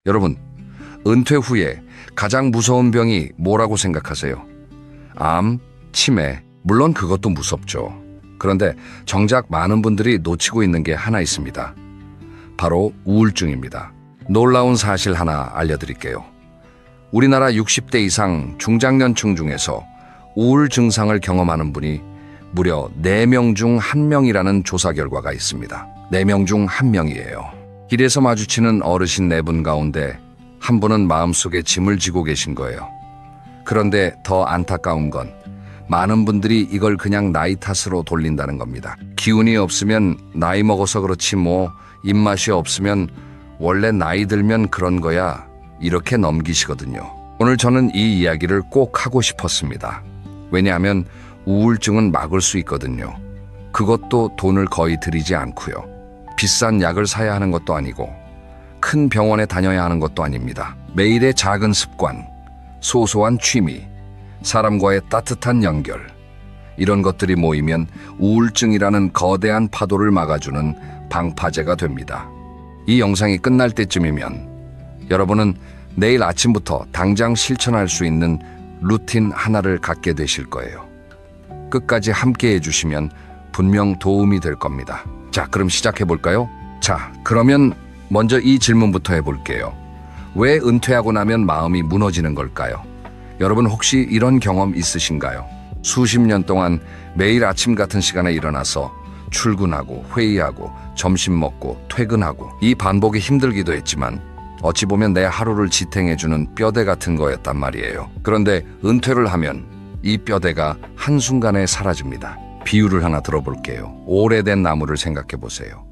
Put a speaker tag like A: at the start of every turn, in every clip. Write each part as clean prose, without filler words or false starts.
A: 여러분, 은퇴 후에 가장 무서운 병이 뭐라고 생각하세요? 암, 치매, 물론 그것도 무섭죠. 그런데 정작 많은 분들이 놓치고 있는 게 하나 있습니다. 바로 우울증입니다. 놀라운 사실 하나 알려드릴게요. 우리나라 60대 이상 중장년층 중에서 우울 증상을 경험하는 분이 무려 4명 중 1명이라는 조사 결과가 있습니다. 4명 중 1명이에요. 길에서 마주치는 어르신 4분 가운데 한 분은 마음속에 짐을 지고 계신 거예요. 그런데 더 안타까운 건 많은 분들이 이걸 그냥 나이 탓으로 돌린다는 겁니다. 기운이 없으면 나이 먹어서 그렇지 뭐, 입맛이 없으면 원래 나이 들면 그런 거야, 이렇게 넘기시거든요. 오늘 저는 이 이야기를 꼭 하고 싶었습니다. 왜냐하면 우울증은 막을 수 있거든요. 그것도 돈을 거의 들이지 않고요. 비싼 약을 사야 하는 것도 아니고 큰 병원에 다녀야 하는 것도 아닙니다. 매일의 작은 습관, 소소한 취미, 사람과의 따뜻한 연결, 이런 것들이 모이면 우울증이라는 거대한 파도를 막아주는 방파제가 됩니다. 이 영상이 끝날 때쯤이면 여러분은 내일 아침부터 당장 실천할 수 있는 루틴 하나를 갖게 되실 거예요. 끝까지 함께 해주시면 분명 도움이 될 겁니다. 자, 그럼 시작해 볼까요? 자, 그러면 먼저 이 질문부터 해볼게요. 왜 은퇴하고 나면 마음이 무너지는 걸까요? 여러분 혹시 이런 경험 있으신가요? 수십 년 동안 매일 아침 같은 시간에 일어나서 출근하고 회의하고 점심 먹고 퇴근하고, 이 반복이 힘들기도 했지만 어찌 보면 내 하루를 지탱해주는 뼈대 같은 거였단 말이에요. 그런데 은퇴를 하면 이 뼈대가 한순간에 사라집니다. 비유를 하나 들어볼게요. 오래된 나무를 생각해 보세요.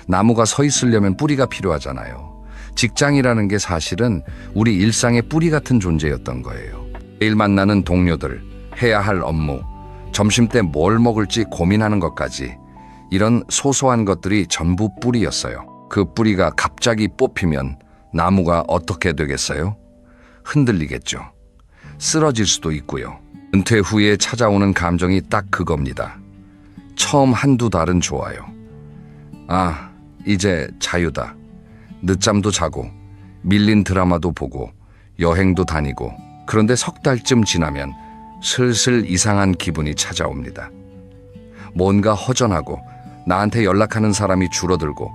A: 나무가 서 있으려면 뿌리가 필요하잖아요. 직장이라는 게 사실은 우리 일상의 뿌리 같은 존재였던 거예요. 매일 만나는 동료들, 해야 할 업무, 점심때 뭘 먹을지 고민하는 것까지, 이런 소소한 것들이 전부 뿌리였어요. 그 뿌리가 갑자기 뽑히면 나무가 어떻게 되겠어요? 흔들리겠죠. 쓰러질 수도 있고요. 은퇴 후에 찾아오는 감정이 딱 그겁니다. 처음 한두 달은 좋아요. 아, 이제 자유다. 늦잠도 자고, 밀린 드라마도 보고, 여행도 다니고. 그런데 석 달쯤 지나면 슬슬 이상한 기분이 찾아옵니다. 뭔가 허전하고, 나한테 연락하는 사람이 줄어들고,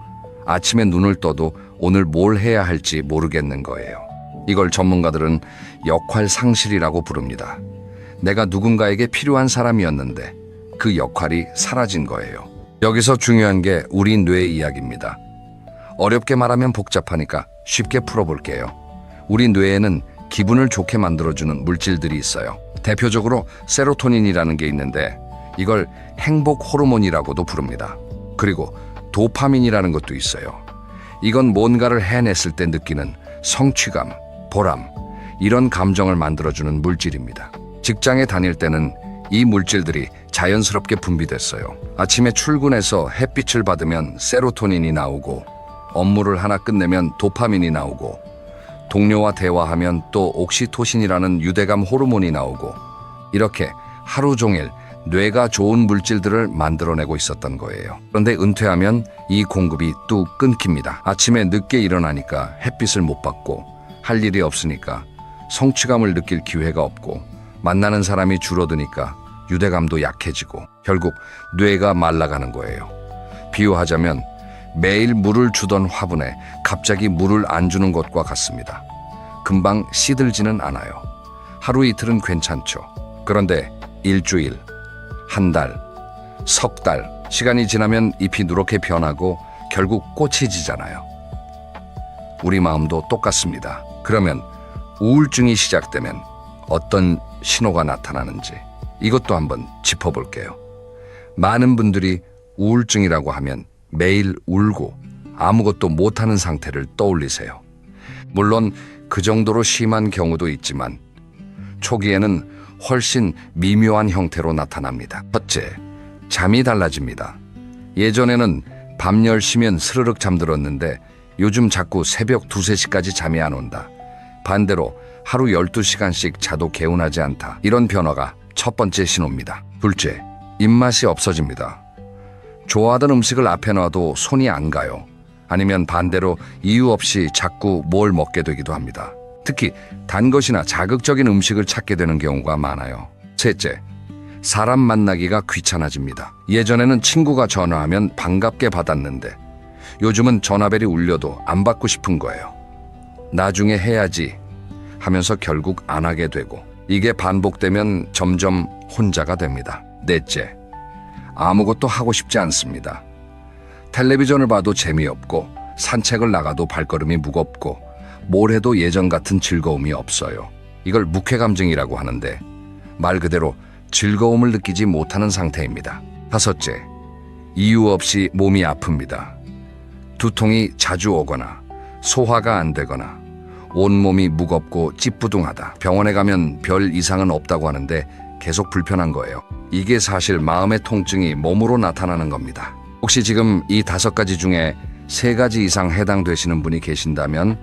A: 아침에 눈을 떠도 오늘 뭘 해야 할지 모르겠는 거예요. 이걸 전문가들은 역할 상실이라고 부릅니다. 내가 누군가에게 필요한 사람이었는데 그 역할이 사라진 거예요. 여기서 중요한 게 우리 뇌 이야기입니다. 어렵게 말하면 복잡하니까 쉽게 풀어볼게요. 우리 뇌에는 기분을 좋게 만들어주는 물질들이 있어요. 대표적으로 세로토닌이라는 게 있는데 이걸 행복 호르몬이라고도 부릅니다. 그리고 도파민이라는 것도 있어요. 이건 뭔가를 해냈을 때 느끼는 성취감, 보람, 이런 감정을 만들어주는 물질입니다. 직장에 다닐 때는 이 물질들이 자연스럽게 분비됐어요. 아침에 출근해서 햇빛을 받으면 세로토닌이 나오고, 업무를 하나 끝내면 도파민이 나오고, 동료와 대화하면 또 옥시토신이라는 유대감 호르몬이 나오고, 이렇게 하루 종일 뇌가 좋은 물질들을 만들어내고 있었던 거예요. 그런데 은퇴하면 이 공급이 뚝 끊깁니다. 아침에 늦게 일어나니까 햇빛을 못 받고, 할 일이 없으니까 성취감을 느낄 기회가 없고, 만나는 사람이 줄어드니까 유대감도 약해지고, 결국 뇌가 말라가는 거예요. 비유하자면 매일 물을 주던 화분에 갑자기 물을 안 주는 것과 같습니다. 금방 시들지는 않아요. 하루 이틀은 괜찮죠. 그런데 일주일, 한 달, 석 달, 시간이 지나면 잎이 누렇게 변하고 결국 꽃이 지잖아요. 우리 마음도 똑같습니다. 그러면 우울증이 시작되면 어떤 신호가 나타나는지 이것도 한번 짚어볼게요. 많은 분들이 우울증이라고 하면 매일 울고 아무것도 못하는 상태를 떠올리세요. 물론 그 정도로 심한 경우도 있지만 초기에는 훨씬 미묘한 형태로 나타납니다. 첫째, 잠이 달라집니다. 예전에는 밤 10시면 스르륵 잠들었는데 요즘 자꾸 새벽 2, 3시까지 잠이 안 온다. 반대로 하루 12시간씩 자도 개운하지 않다. 이런 변화가 첫 번째 신호입니다. 둘째, 입맛이 없어집니다. 좋아하던 음식을 앞에 놔도 손이 안 가요. 아니면 반대로 이유 없이 자꾸 뭘 먹게 되기도 합니다. 특히 단 것이나 자극적인 음식을 찾게 되는 경우가 많아요. 셋째, 사람 만나기가 귀찮아집니다. 예전에는 친구가 전화하면 반갑게 받았는데 요즘은 전화벨이 울려도 안 받고 싶은 거예요. 나중에 해야지 하면서 결국 안 하게 되고, 이게 반복되면 점점 혼자가 됩니다. 넷째, 아무것도 하고 싶지 않습니다. 텔레비전을 봐도 재미없고, 산책을 나가도 발걸음이 무겁고, 뭘 해도 예전 같은 즐거움이 없어요. 이걸 묵회감정이라고 하는데 말 그대로 즐거움을 느끼지 못하는 상태입니다. 다섯째, 이유 없이 몸이 아픕니다. 두통이 자주 오거나 소화가 안 되거나 온몸이 무겁고 찌뿌둥하다. 병원에 가면 별 이상은 없다고 하는데 계속 불편한 거예요. 이게 사실 마음의 통증이 몸으로 나타나는 겁니다. 혹시 지금 이 5가지 중에 3가지 이상 해당되시는 분이 계신다면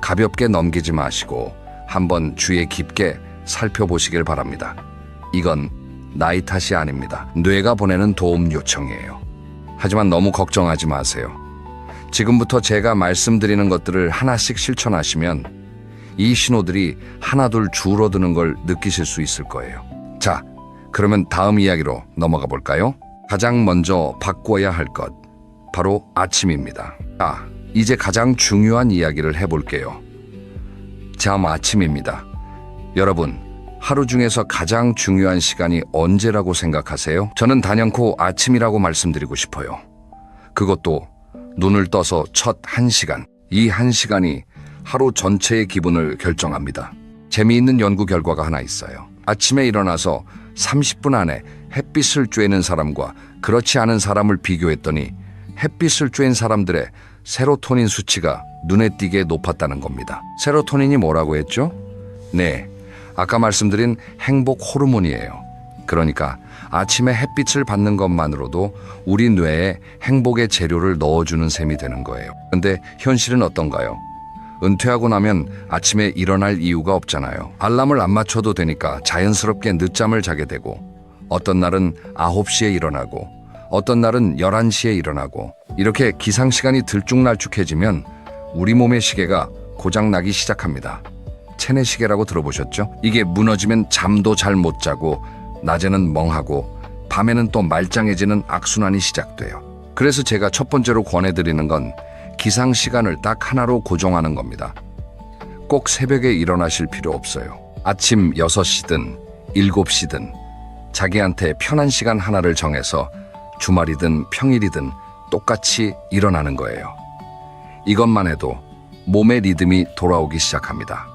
A: 가볍게 넘기지 마시고 한번 주의 깊게 살펴보시길 바랍니다. 이건 나이 탓이 아닙니다. 뇌가 보내는 도움 요청이에요. 하지만 너무 걱정하지 마세요. 지금부터 제가 말씀드리는 것들을 하나씩 실천하시면 이 신호들이 하나둘 줄어드는 걸 느끼실 수 있을 거예요. 자, 그러면 다음 이야기로 넘어가 볼까요? 가장 먼저 바꿔야 할 것, 바로 아침입니다. 이제 가장 중요한 이야기를 해볼게요. 잠 아침입니다. 여러분, 하루 중에서 가장 중요한 시간이 언제라고 생각하세요? 저는 단연코 아침이라고 말씀드리고 싶어요. 그것도 눈을 떠서 첫 1시간. 이 1시간이 하루 전체의 기분을 결정합니다. 재미있는 연구 결과가 하나 있어요. 아침에 일어나서 30분 안에 햇빛을 쬐는 사람과 그렇지 않은 사람을 비교했더니 햇빛을 쬐는 사람들의 세로토닌 수치가 눈에 띄게 높았다는 겁니다. 세로토닌이 뭐라고 했죠? 네, 아까 말씀드린 행복 호르몬이에요. 그러니까 아침에 햇빛을 받는 것만으로도 우리 뇌에 행복의 재료를 넣어주는 셈이 되는 거예요. 근데 현실은 어떤가요? 은퇴하고 나면 아침에 일어날 이유가 없잖아요. 알람을 안 맞춰도 되니까 자연스럽게 늦잠을 자게 되고, 어떤 날은 9시에 일어나고 어떤 날은 11시에 일어나고, 이렇게 기상시간이 들쭉날쭉해지면 우리 몸의 시계가 고장나기 시작합니다. 체내시계라고 들어보셨죠? 이게 무너지면 잠도 잘 못 자고 낮에는 멍하고 밤에는 또 말짱해지는 악순환이 시작돼요. 그래서 제가 첫 번째로 권해드리는 건 기상시간을 딱 하나로 고정하는 겁니다. 꼭 새벽에 일어나실 필요 없어요. 아침 6시든 7시든 자기한테 편한 시간 하나를 정해서 주말이든 평일이든 똑같이 일어나는 거예요. 이것만 해도 몸의 리듬이 돌아오기 시작합니다.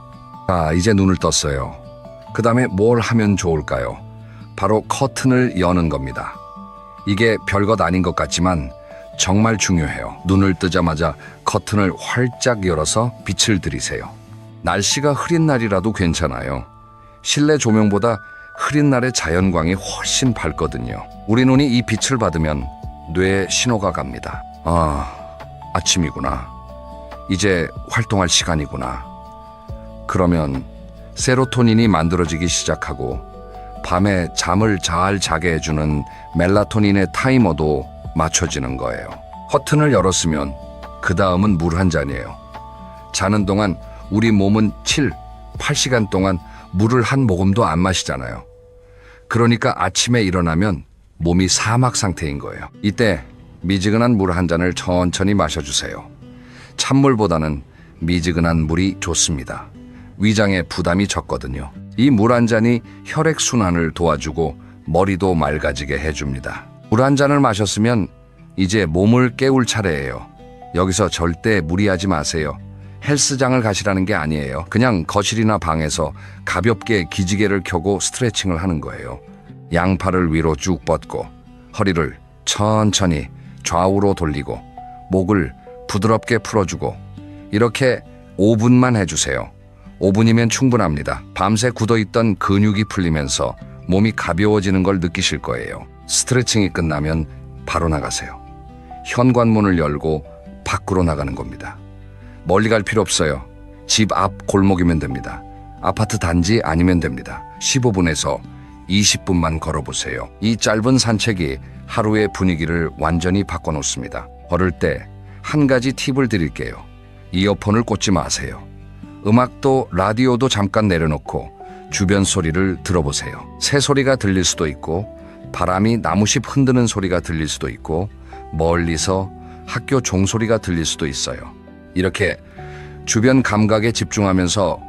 A: 이제 눈을 떴어요. 그 다음에 뭘 하면 좋을까요? 바로 커튼을 여는 겁니다. 이게 별것 아닌 것 같지만 정말 중요해요. 눈을 뜨자마자 커튼을 활짝 열어서 빛을 들이세요. 날씨가 흐린 날이라도 괜찮아요. 실내 조명보다 흐린 날의 자연광이 훨씬 밝거든요. 우리 눈이 이 빛을 받으면 뇌에 신호가 갑니다. 아침이구나. 이제 활동할 시간이구나. 그러면 세로토닌이 만들어지기 시작하고 밤에 잠을 잘 자게 해주는 멜라토닌의 타이머도 맞춰지는 거예요. 커튼을 열었으면 그 다음은 물 한 잔이에요. 자는 동안 우리 몸은 8시간 동안 물을 한 모금도 안 마시잖아요. 그러니까 아침에 일어나면 몸이 사막 상태인 거예요. 이때 미지근한 물 한 잔을 천천히 마셔주세요. 찬물보다는 미지근한 물이 좋습니다. 위장에 부담이 적거든요. 이 물 한 잔이 혈액순환을 도와주고 머리도 맑아지게 해줍니다. 물 한 잔을 마셨으면 이제 몸을 깨울 차례예요. 여기서 절대 무리하지 마세요. 헬스장을 가시라는 게 아니에요. 그냥 거실이나 방에서 가볍게 기지개를 켜고 스트레칭을 하는 거예요. 양팔을 위로 쭉 뻗고 허리를 천천히 좌우로 돌리고 목을 부드럽게 풀어주고, 이렇게 5분만 해주세요. 5분이면 충분합니다. 밤새 굳어있던 근육이 풀리면서 몸이 가벼워지는 걸 느끼실 거예요. 스트레칭이 끝나면 바로 나가세요. 현관문을 열고 밖으로 나가는 겁니다. 멀리 갈 필요 없어요. 집 앞 골목이면 됩니다. 아파트 단지 아니면 됩니다. 15분에서 20분만 걸어보세요. 이 짧은 산책이 하루의 분위기를 완전히 바꿔놓습니다. 걸을 때 한 가지 팁을 드릴게요. 이어폰을 꽂지 마세요. 음악도 라디오도 잠깐 내려놓고 주변 소리를 들어보세요. 새 소리가 들릴 수도 있고 바람이 나무잎 흔드는 소리가 들릴 수도 있고 멀리서 학교 종소리가 들릴 수도 있어요. 이렇게 주변 감각에 집중하면서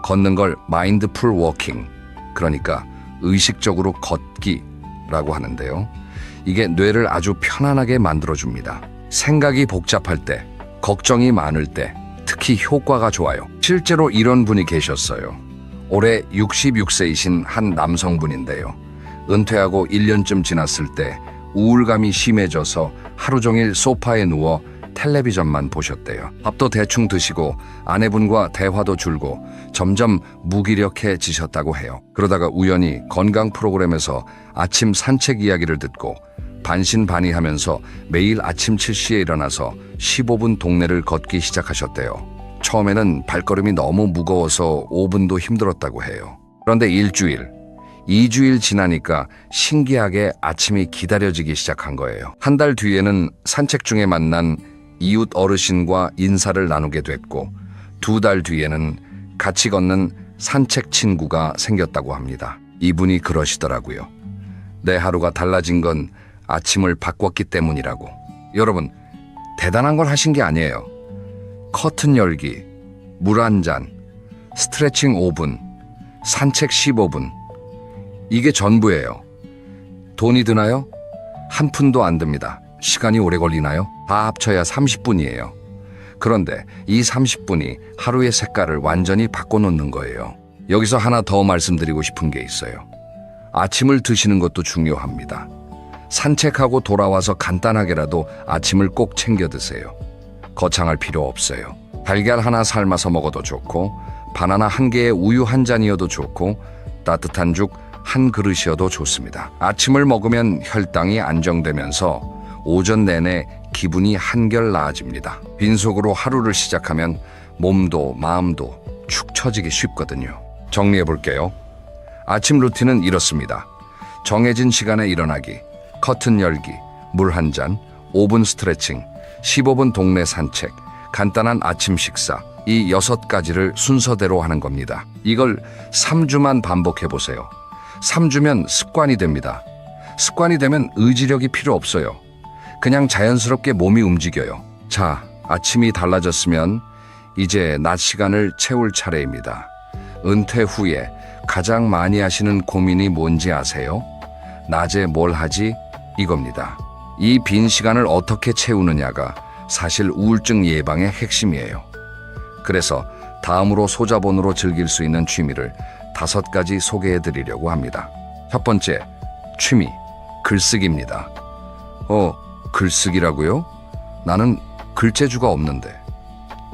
A: 걷는 걸 마인드풀 워킹, 그러니까 의식적으로 걷기라고 하는데요. 이게 뇌를 아주 편안하게 만들어줍니다. 생각이 복잡할 때, 걱정이 많을 때 특히 효과가 좋아요. 실제로 이런 분이 계셨어요. 올해 66세이신 한 남성분인데요. 은퇴하고 1년쯤 지났을 때 우울감이 심해져서 하루 종일 소파에 누워 텔레비전만 보셨대요. 밥도 대충 드시고 아내분과 대화도 줄고 점점 무기력해지셨다고 해요. 그러다가 우연히 건강 프로그램에서 아침 산책 이야기를 듣고 반신반의하면서 매일 아침 7시에 일어나서 15분 동네를 걷기 시작하셨대요. 처음에는 발걸음이 너무 무거워서 5분도 힘들었다고 해요. 그런데 일주일, 2주일 지나니까 신기하게 아침이 기다려지기 시작한 거예요. 한 달 뒤에는 산책 중에 만난 이웃 어르신과 인사를 나누게 됐고 2달 뒤에는 같이 걷는 산책 친구가 생겼다고 합니다. 이분이 그러시더라고요. 내 하루가 달라진 건 아침을 바꿨기 때문이라고. 여러분, 대단한 걸 하신 게 아니에요. 커튼 열기, 물 한 잔, 스트레칭 5분, 산책 15분. 이게 전부예요. 돈이 드나요? 한 푼도 안 듭니다. 시간이 오래 걸리나요? 다 합쳐야 30분이에요. 그런데 이 30분이 하루의 색깔을 완전히 바꿔놓는 거예요. 여기서 하나 더 말씀드리고 싶은 게 있어요. 아침을 드시는 것도 중요합니다. 산책하고 돌아와서 간단하게라도 아침을 꼭 챙겨 드세요. 거창할 필요 없어요. 달걀 하나 삶아서 먹어도 좋고 바나나 한 개에 우유 한 잔이어도 좋고 따뜻한 죽 한 그릇이어도 좋습니다. 아침을 먹으면 혈당이 안정되면서 오전 내내 기분이 한결 나아집니다. 빈속으로 하루를 시작하면 몸도 마음도 축 처지기 쉽거든요. 정리해 볼게요. 아침 루틴은 이렇습니다. 정해진 시간에 일어나기, 커튼 열기, 물 한 잔, 5분 스트레칭, 15분 동네 산책, 간단한 아침 식사, 이 6가지를 순서대로 하는 겁니다. 이걸 3주만 반복해 보세요. 3주면 습관이 됩니다. 습관이 되면 의지력이 필요 없어요. 그냥 자연스럽게 몸이 움직여요. 자, 아침이 달라졌으면 이제 낮 시간을 채울 차례입니다. 은퇴 후에 가장 많이 하시는 고민이 뭔지 아세요? 낮에 뭘 하지? 이겁니다. 이 빈 시간을 어떻게 채우느냐가 사실 우울증 예방의 핵심이에요. 그래서 다음으로 소자본으로 즐길 수 있는 취미를 5가지 소개해 드리려고 합니다. 첫 번째, 취미, 글쓰기입니다. 글쓰기라고요? 나는 글재주가 없는데.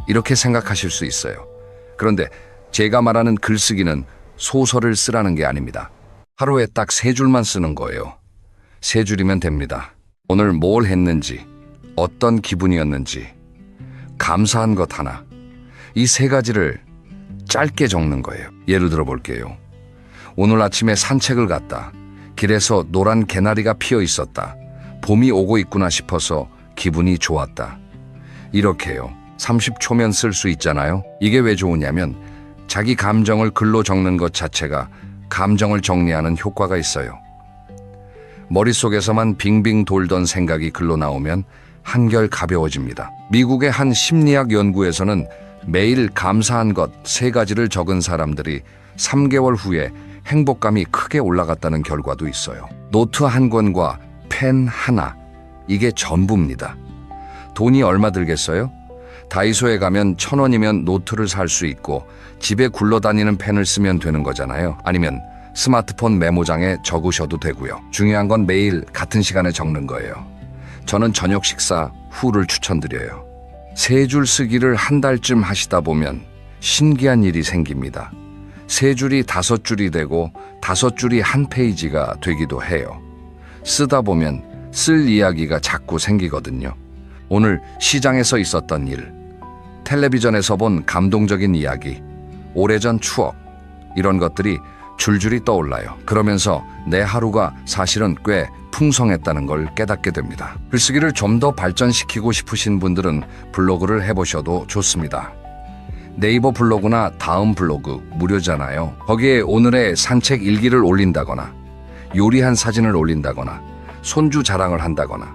A: 이렇게 생각하실 수 있어요. 그런데 제가 말하는 글쓰기는 소설을 쓰라는 게 아닙니다. 하루에 딱 3줄만 쓰는 거예요. 3줄이면 됩니다. 오늘 뭘 했는지, 어떤 기분이었는지, 감사한 것 하나. 이 3가지를 짧게 적는 거예요. 예를 들어 볼게요. 오늘 아침에 산책을 갔다. 길에서 노란 개나리가 피어 있었다. 봄이 오고 있구나 싶어서 기분이 좋았다. 이렇게요. 30초면 쓸 수 있잖아요. 이게 왜 좋으냐면 자기 감정을 글로 적는 것 자체가 감정을 정리하는 효과가 있어요. 머릿속에서만 빙빙 돌던 생각이 글로 나오면 한결 가벼워집니다. 미국의 한 심리학 연구에서는 매일 감사한 것 3가지를 적은 사람들이 3개월 후에 행복감이 크게 올라갔다는 결과도 있어요. 노트 한 권과 펜 하나, 이게 전부입니다. 돈이 얼마 들겠어요? 다이소에 가면 1,000원이면 노트를 살 수 있고 집에 굴러다니는 펜을 쓰면 되는 거잖아요. 아니면 스마트폰 메모장에 적으셔도 되고요. 중요한 건 매일 같은 시간에 적는 거예요. 저는 저녁 식사 후를 추천드려요. 3줄 쓰기를 한 달쯤 하시다 보면 신기한 일이 생깁니다. 3줄이 5줄이 되고 5줄이 한 페이지가 되기도 해요. 쓰다 보면 쓸 이야기가 자꾸 생기거든요. 오늘 시장에서 있었던 일, 텔레비전에서 본 감동적인 이야기, 오래전 추억, 이런 것들이 줄줄이 떠올라요. 그러면서 내 하루가 사실은 꽤 풍성했다는 걸 깨닫게 됩니다. 글쓰기를 좀 더 발전시키고 싶으신 분들은 블로그를 해보셔도 좋습니다. 네이버 블로그나 다음 블로그 무료잖아요. 거기에 오늘의 산책 일기를 올린다거나 요리한 사진을 올린다거나 손주 자랑을 한다거나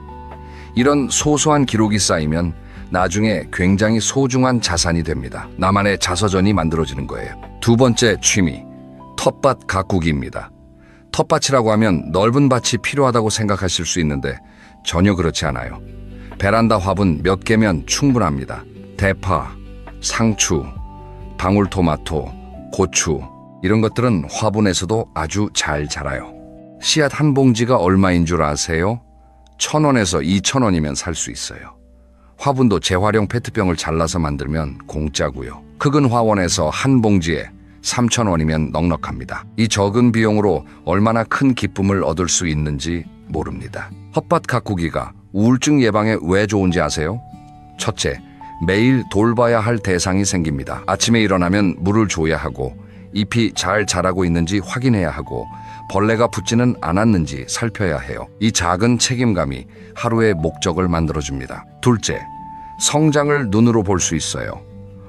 A: 이런 소소한 기록이 쌓이면 나중에 굉장히 소중한 자산이 됩니다. 나만의 자서전이 만들어지는 거예요. 두 번째 취미, 텃밭 가꾸기입니다. 텃밭이라고 하면 넓은 밭이 필요하다고 생각하실 수 있는데 전혀 그렇지 않아요. 베란다 화분 몇 개면 충분합니다. 대파, 상추, 방울토마토, 고추 이런 것들은 화분에서도 아주 잘 자라요. 씨앗 한 봉지가 얼마인 줄 아세요? 1,000원에서 2,000원이면 살 수 있어요. 화분도 재활용 페트병을 잘라서 만들면 공짜고요. 크은 화원에서 한 봉지에 3,000원이면 넉넉합니다. 이 적은 비용으로 얼마나 큰 기쁨을 얻을 수 있는지 모릅니다. 텃밭 가꾸기가 우울증 예방에 왜 좋은지 아세요? 첫째, 매일 돌봐야 할 대상이 생깁니다. 아침에 일어나면 물을 줘야 하고 잎이 잘 자라고 있는지 확인해야 하고 벌레가 붙지는 않았는지 살펴야 해요. 이 작은 책임감이 하루의 목적을 만들어줍니다. 둘째, 성장을 눈으로 볼 수 있어요.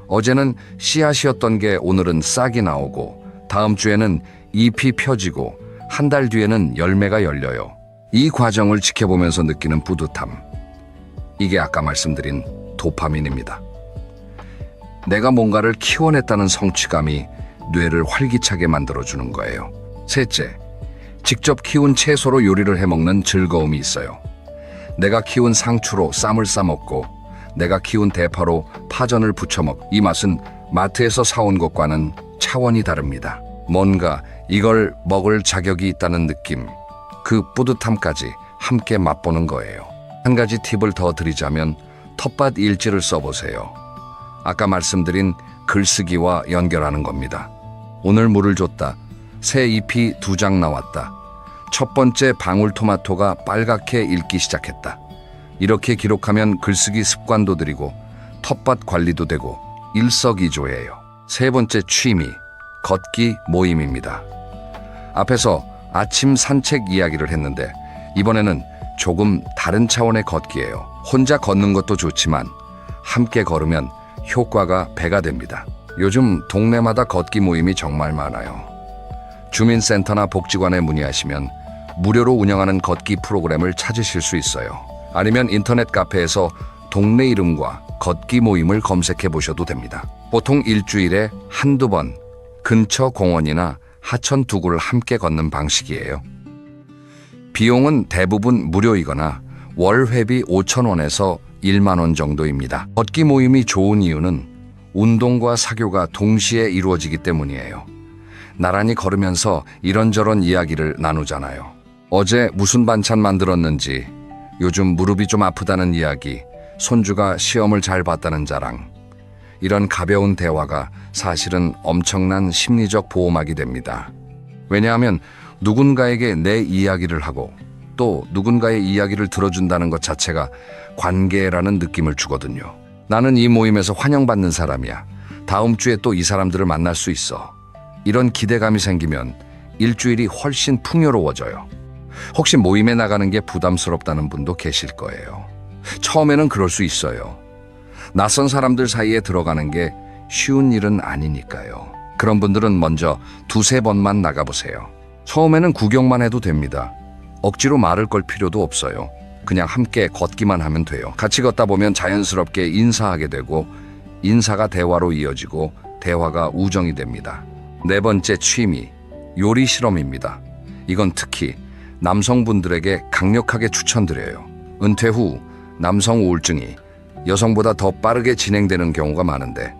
A: 어제는 씨앗이었던 게 오늘은 싹이 나오고 다음 주에는 잎이 펴지고 한 달 뒤에는 열매가 열려요. 이 과정을 지켜보면서 느끼는 뿌듯함. 이게 아까 말씀드린 도파민입니다. 내가 뭔가를 키워냈다는 성취감이 뇌를 활기차게 만들어주는 거예요. 셋째, 직접 키운 채소로 요리를 해먹는 즐거움이 있어요. 내가 키운 상추로 쌈을 싸먹고 내가 키운 대파로 파전을 부쳐먹. 이 맛은 마트에서 사온 것과는 차원이 다릅니다. 뭔가 이걸 먹을 자격이 있다는 느낌, 그 뿌듯함까지 함께 맛보는 거예요. 한 가지 팁을 더 드리자면 텃밭 일지를 써보세요. 아까 말씀드린 글쓰기와 연결하는 겁니다. 오늘 물을 줬다. 새 잎이 2장 나왔다. 첫 번째 방울토마토가 빨갛게 익기 시작했다. 이렇게 기록하면 글쓰기 습관도 들이고 텃밭 관리도 되고 일석이조예요. 세 번째 취미, 걷기 모임입니다. 앞에서 아침 산책 이야기를 했는데 이번에는 조금 다른 차원의 걷기예요. 혼자 걷는 것도 좋지만 함께 걸으면 효과가 배가 됩니다. 요즘 동네마다 걷기 모임이 정말 많아요. 주민센터나 복지관에 문의하시면 무료로 운영하는 걷기 프로그램을 찾으실 수 있어요. 아니면 인터넷 카페에서 동네 이름과 걷기 모임을 검색해 보셔도 됩니다. 보통 일주일에 한두 번 근처 공원이나 하천 두 곳을 함께 걷는 방식이에요. 비용은 대부분 무료이거나 월 회비 5,000원에서 1만 원 정도입니다. 걷기 모임이 좋은 이유는 운동과 사교가 동시에 이루어지기 때문이에요. 나란히 걸으면서 이런저런 이야기를 나누잖아요. 어제 무슨 반찬 만들었는지, 요즘 무릎이 좀 아프다는 이야기, 손주가 시험을 잘 봤다는 자랑. 이런 가벼운 대화가 사실은 엄청난 심리적 보호막이 됩니다. 왜냐하면 누군가에게 내 이야기를 하고 또 누군가의 이야기를 들어준다는 것 자체가 관계라는 느낌을 주거든요. 나는 이 모임에서 환영받는 사람이야. 다음 주에 또 이 사람들을 만날 수 있어. 이런 기대감이 생기면 일주일이 훨씬 풍요로워져요. 혹시 모임에 나가는 게 부담스럽다는 분도 계실 거예요. 처음에는 그럴 수 있어요. 낯선 사람들 사이에 들어가는 게 쉬운 일은 아니니까요. 그런 분들은 먼저 2-3번만 나가보세요. 처음에는 구경만 해도 됩니다. 억지로 말을 걸 필요도 없어요. 그냥 함께 걷기만 하면 돼요. 같이 걷다 보면 자연스럽게 인사하게 되고 인사가 대화로 이어지고 대화가 우정이 됩니다. 네 번째 취미, 요리 실험입니다. 이건 특히 남성분들에게 강력하게 추천드려요. 은퇴 후 남성 우울증이 여성보다 더 빠르게 진행되는 경우가 많은데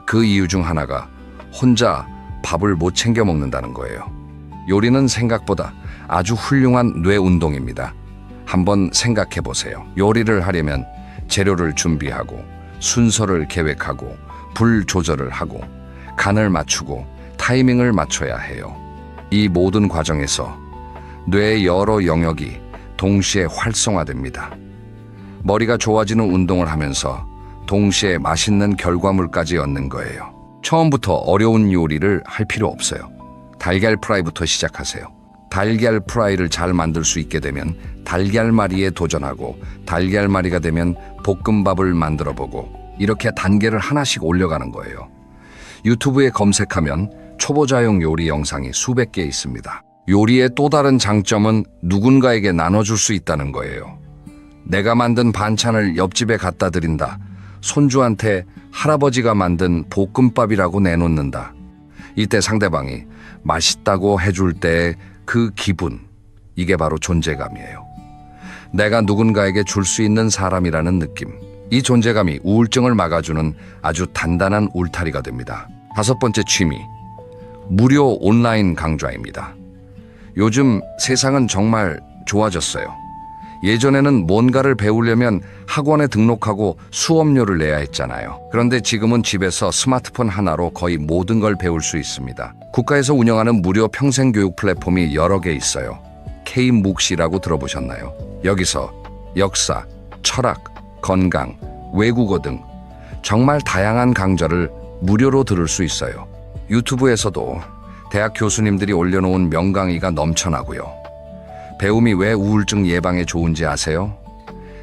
A: 그 이유 중 하나가 혼자 밥을 못 챙겨 먹는다는 거예요. 요리는 생각보다 아주 훌륭한 뇌 운동입니다. 한번 생각해 보세요. 요리를 하려면 재료를 준비하고 순서를 계획하고 불 조절을 하고 간을 맞추고 타이밍을 맞춰야 해요. 이 모든 과정에서 뇌의 여러 영역이 동시에 활성화됩니다. 머리가 좋아지는 운동을 하면서 동시에 맛있는 결과물까지 얻는 거예요. 처음부터 어려운 요리를 할 필요 없어요. 달걀 프라이부터 시작하세요. 달걀 프라이를 잘 만들 수 있게 되면 달걀말이에 도전하고 달걀말이가 되면 볶음밥을 만들어 보고 이렇게 단계를 하나씩 올려가는 거예요. 유튜브에 검색하면 초보자용 요리 영상이 수백 개 있습니다. 요리의 또 다른 장점은 누군가에게 나눠줄 수 있다는 거예요. 내가 만든 반찬을 옆집에 갖다 드린다. 손주한테 할아버지가 만든 볶음밥이라고 내놓는다. 이때 상대방이 맛있다고 해줄 때 그 기분, 이게 바로 존재감이에요. 내가 누군가에게 줄 수 있는 사람이라는 느낌. 이 존재감이 우울증을 막아주는 아주 단단한 울타리가 됩니다. 5번째 취미, 무료 온라인 강좌입니다. 요즘 세상은 정말 좋아졌어요. 예전에는 뭔가를 배우려면 학원에 등록하고 수업료를 내야 했잖아요. 그런데 지금은 집에서 스마트폰 하나로 거의 모든 걸 배울 수 있습니다. 국가에서 운영하는 무료 평생교육 플랫폼이 여러 개 있어요. K-묵시라고 들어보셨나요? 여기서 역사, 철학, 건강, 외국어 등 정말 다양한 강좌를 무료로 들을 수 있어요. 유튜브에서도 대학 교수님들이 올려놓은 명강의가 넘쳐나고요. 배움이 왜 우울증 예방에 좋은지 아세요?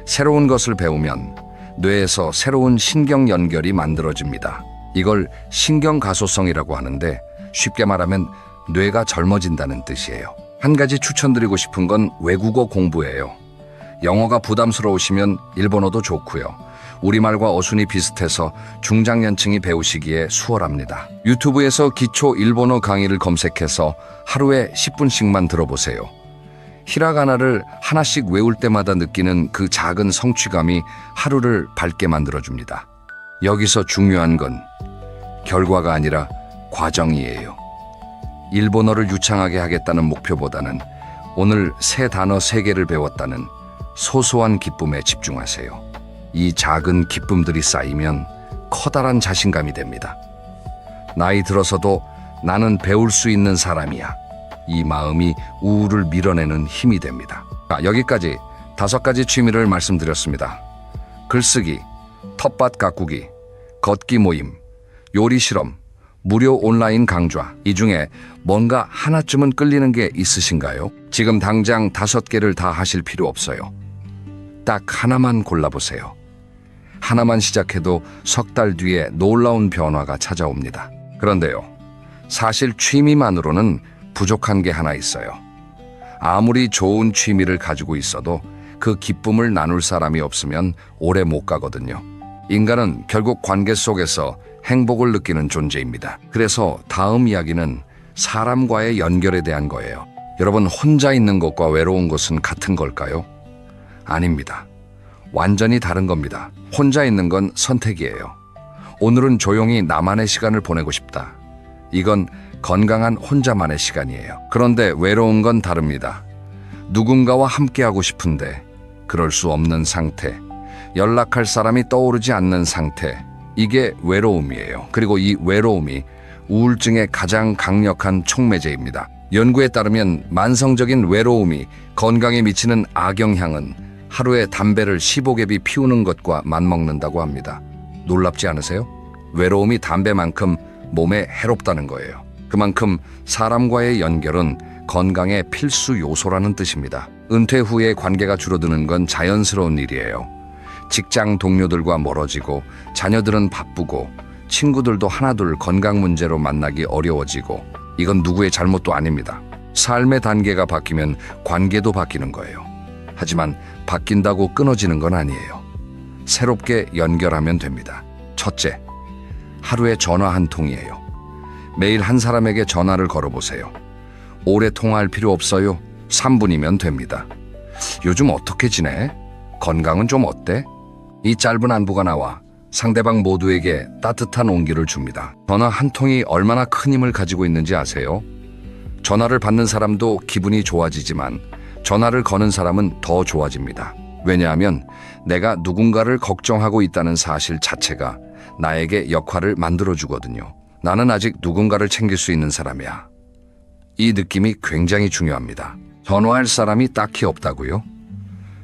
A: 새로운 것을 배우면 뇌에서 새로운 신경 연결이 만들어집니다. 이걸 신경가소성이라고 하는데 쉽게 말하면 뇌가 젊어진다는 뜻이에요. 한 가지 추천드리고 싶은 건 외국어 공부예요. 영어가 부담스러우시면 일본어도 좋고요. 우리말과 어순이 비슷해서 중장년층이 배우시기에 수월합니다. 유튜브에서 기초 일본어 강의를 검색해서 하루에 10분씩만 들어보세요. 히라가나를 하나씩 외울 때마다 느끼는 그 작은 성취감이 하루를 밝게 만들어줍니다. 여기서 중요한 건 결과가 아니라 과정이에요. 일본어를 유창하게 하겠다는 목표보다는 오늘 새 단어 3개를 배웠다는 소소한 기쁨에 집중하세요. 이 작은 기쁨들이 쌓이면 커다란 자신감이 됩니다. 나이 들어서도 나는 배울 수 있는 사람이야. 이 마음이 우울을 밀어내는 힘이 됩니다. 여기까지 5가지 취미를 말씀드렸습니다. 글쓰기, 텃밭 가꾸기, 걷기 모임, 요리 실험, 무료 온라인 강좌. 이 중에 뭔가 하나쯤은 끌리는 게 있으신가요? 지금 당장 5개를 다 하실 필요 없어요. 딱 하나만 골라보세요. 하나만 시작해도 석 달 뒤에 놀라운 변화가 찾아옵니다. 그런데요, 사실 취미만으로는 부족한 게 하나 있어요. 아무리 좋은 취미를 가지고 있어도 그 기쁨을 나눌 사람이 없으면 오래 못 가거든요. 인간은 결국 관계 속에서 행복을 느끼는 존재입니다. 그래서 다음 이야기는 사람과의 연결에 대한 거예요. 여러분, 혼자 있는 것과 외로운 것은 같은 걸까요? 아닙니다. 완전히 다른 겁니다. 혼자 있는 건 선택이에요. 오늘은 조용히 나만의 시간을 보내고 싶다. 이건 건강한 혼자만의 시간이에요. 그런데 외로운 건 다릅니다. 누군가와 함께하고 싶은데 그럴 수 없는 상태, 연락할 사람이 떠오르지 않는 상태, 이게 외로움이에요. 그리고 이 외로움이 우울증의 가장 강력한 촉매제입니다. 연구에 따르면 만성적인 외로움이 건강에 미치는 악영향은 하루에 담배를 15갭이 피우는 것과 맞먹는다고 합니다. 놀랍지 않으세요? 외로움이 담배만큼 몸에 해롭다는 거예요. 그만큼 사람과의 연결은 건강의 필수 요소라는 뜻입니다. 은퇴 후에 관계가 줄어드는 건 자연스러운 일이에요. 직장 동료들과 멀어지고 자녀들은 바쁘고 친구들도 하나둘 건강 문제로 만나기 어려워지고, 이건 누구의 잘못도 아닙니다. 삶의 단계가 바뀌면 관계도 바뀌는 거예요. 하지만 바뀐다고 끊어지는 건 아니에요. 새롭게 연결하면 됩니다. 첫째, 하루에 전화 한 통이에요. 매일 한 사람에게 전화를 걸어보세요. 오래 통화할 필요 없어요. 3분이면 됩니다. 요즘 어떻게 지내? 건강은 좀 어때? 이 짧은 안부가 나와 상대방 모두에게 따뜻한 온기를 줍니다. 전화 한 통이 얼마나 큰 힘을 가지고 있는지 아세요? 전화를 받는 사람도 기분이 좋아지지만 전화를 거는 사람은 더 좋아집니다. 왜냐하면 내가 누군가를 걱정하고 있다는 사실 자체가 나에게 역할을 만들어주거든요. 나는 아직 누군가를 챙길 수 있는 사람이야. 이 느낌이 굉장히 중요합니다. 전화할 사람이 딱히 없다고요?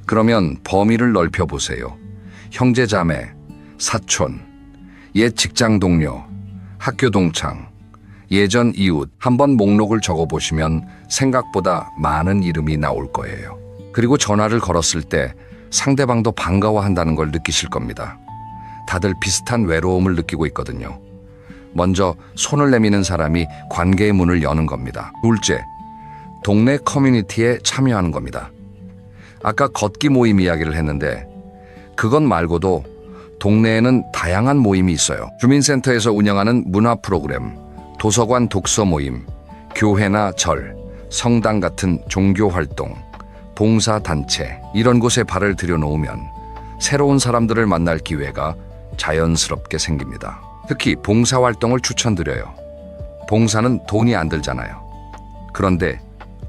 A: 그러면 범위를 넓혀보세요. 형제 자매, 사촌, 옛 직장 동료, 학교 동창, 예전 이웃 한번 목록을 적어보시면 생각보다 많은 이름이 나올 거예요. 그리고 전화를 걸었을 때 상대방도 반가워한다는 걸 느끼실 겁니다. 다들 비슷한 외로움을 느끼고 있거든요. 먼저 손을 내미는 사람이 관계의 문을 여는 겁니다. 둘째, 동네 커뮤니티에 참여하는 겁니다. 아까 걷기 모임 이야기를 했는데 그건 말고도 동네에는 다양한 모임이 있어요. 주민센터에서 운영하는 문화 프로그램, 도서관 독서 모임, 교회나 절, 성당 같은 종교 활동, 봉사단체, 이런 곳에 발을 들여놓으면 새로운 사람들을 만날 기회가 자연스럽게 생깁니다. 특히 봉사활동을 추천드려요. 봉사는 돈이 안 들잖아요. 그런데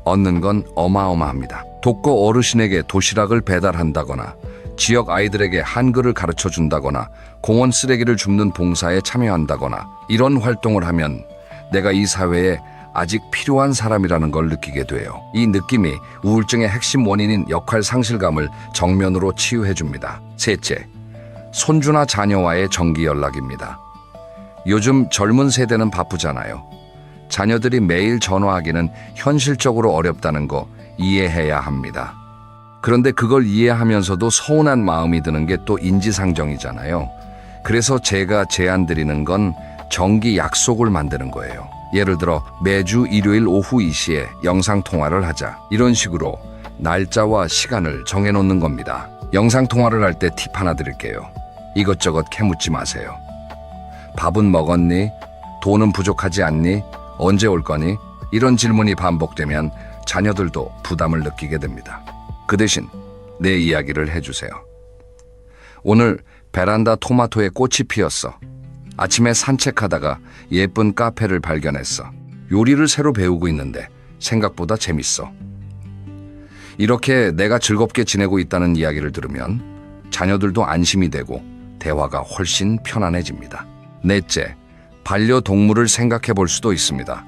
A: 얻는 건 어마어마합니다. 독거 어르신에게 도시락을 배달한다거나 지역 아이들에게 한글을 가르쳐 준다거나 공원 쓰레기를 줍는 봉사에 참여한다거나 이런 활동을 하면 내가 이 사회에 아직 필요한 사람이라는 걸 느끼게 돼요. 이 느낌이 우울증의 핵심 원인인 역할 상실감을 정면으로 치유해 줍니다. 셋째, 손주나 자녀와의 정기 연락입니다. 요즘 젊은 세대는 바쁘잖아요. 자녀들이 매일 전화하기는 현실적으로 어렵다는 거 이해해야 합니다. 그런데 그걸 이해하면서도 서운한 마음이 드는 게 또 인지상정이잖아요. 그래서 제가 제안드리는 건 정기 약속을 만드는 거예요. 예를 들어 매주 일요일 오후 2시에 영상통화를 하자. 이런 식으로 날짜와 시간을 정해놓는 겁니다. 영상통화를 할 때 팁 하나 드릴게요. 이것저것 캐묻지 마세요. 밥은 먹었니? 돈은 부족하지 않니? 언제 올 거니? 이런 질문이 반복되면 자녀들도 부담을 느끼게 됩니다. 그 대신 내 이야기를 해주세요. 오늘 베란다 토마토에 꽃이 피었어. 아침에 산책하다가 예쁜 카페를 발견했어. 요리를 새로 배우고 있는데 생각보다 재밌어. 이렇게 내가 즐겁게 지내고 있다는 이야기를 들으면 자녀들도 안심이 되고 대화가 훨씬 편안해집니다. 넷째, 반려동물을 생각해 볼 수도 있습니다.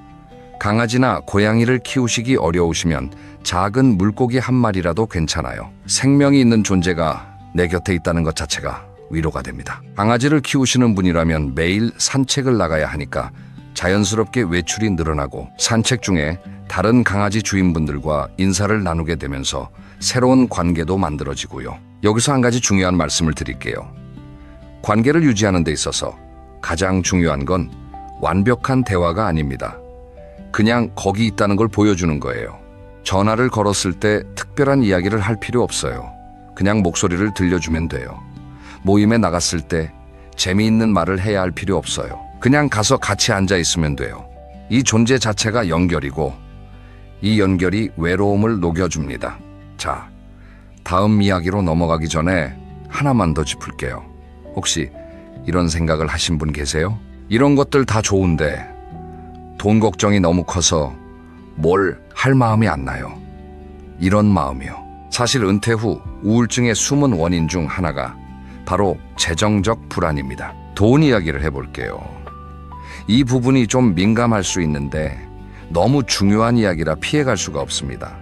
A: 강아지나 고양이를 키우시기 어려우시면 작은 물고기 한 마리라도 괜찮아요. 생명이 있는 존재가 내 곁에 있다는 것 자체가 위로가 됩니다. 강아지를 키우시는 분이라면 매일 산책을 나가야 하니까 자연스럽게 외출이 늘어나고 산책 중에 다른 강아지 주인분들과 인사를 나누게 되면서 새로운 관계도 만들어지고요. 여기서 한 가지 중요한 말씀을 드릴게요. 관계를 유지하는 데 있어서 가장 중요한 건 완벽한 대화가 아닙니다. 그냥 거기 있다는 걸 보여주는 거예요. 전화를 걸었을 때 특별한 이야기를 할 필요 없어요. 그냥 목소리를 들려주면 돼요. 모임에 나갔을 때 재미있는 말을 해야 할 필요 없어요. 그냥 가서 같이 앉아 있으면 돼요. 이 존재 자체가 연결이고 이 연결이 외로움을 녹여줍니다. 자, 다음 이야기로 넘어가기 전에 하나만 더 짚을게요. 혹시 이런 생각을 하신 분 계세요? 이런 것들 다 좋은데 돈 걱정이 너무 커서 뭘 할 마음이 안 나요. 이런 마음이요. 사실 은퇴 후 우울증의 숨은 원인 중 하나가 바로 재정적 불안입니다. 돈 이야기를 해볼게요. 이 부분이 좀 민감할 수 있는데 너무 중요한 이야기라 피해갈 수가 없습니다.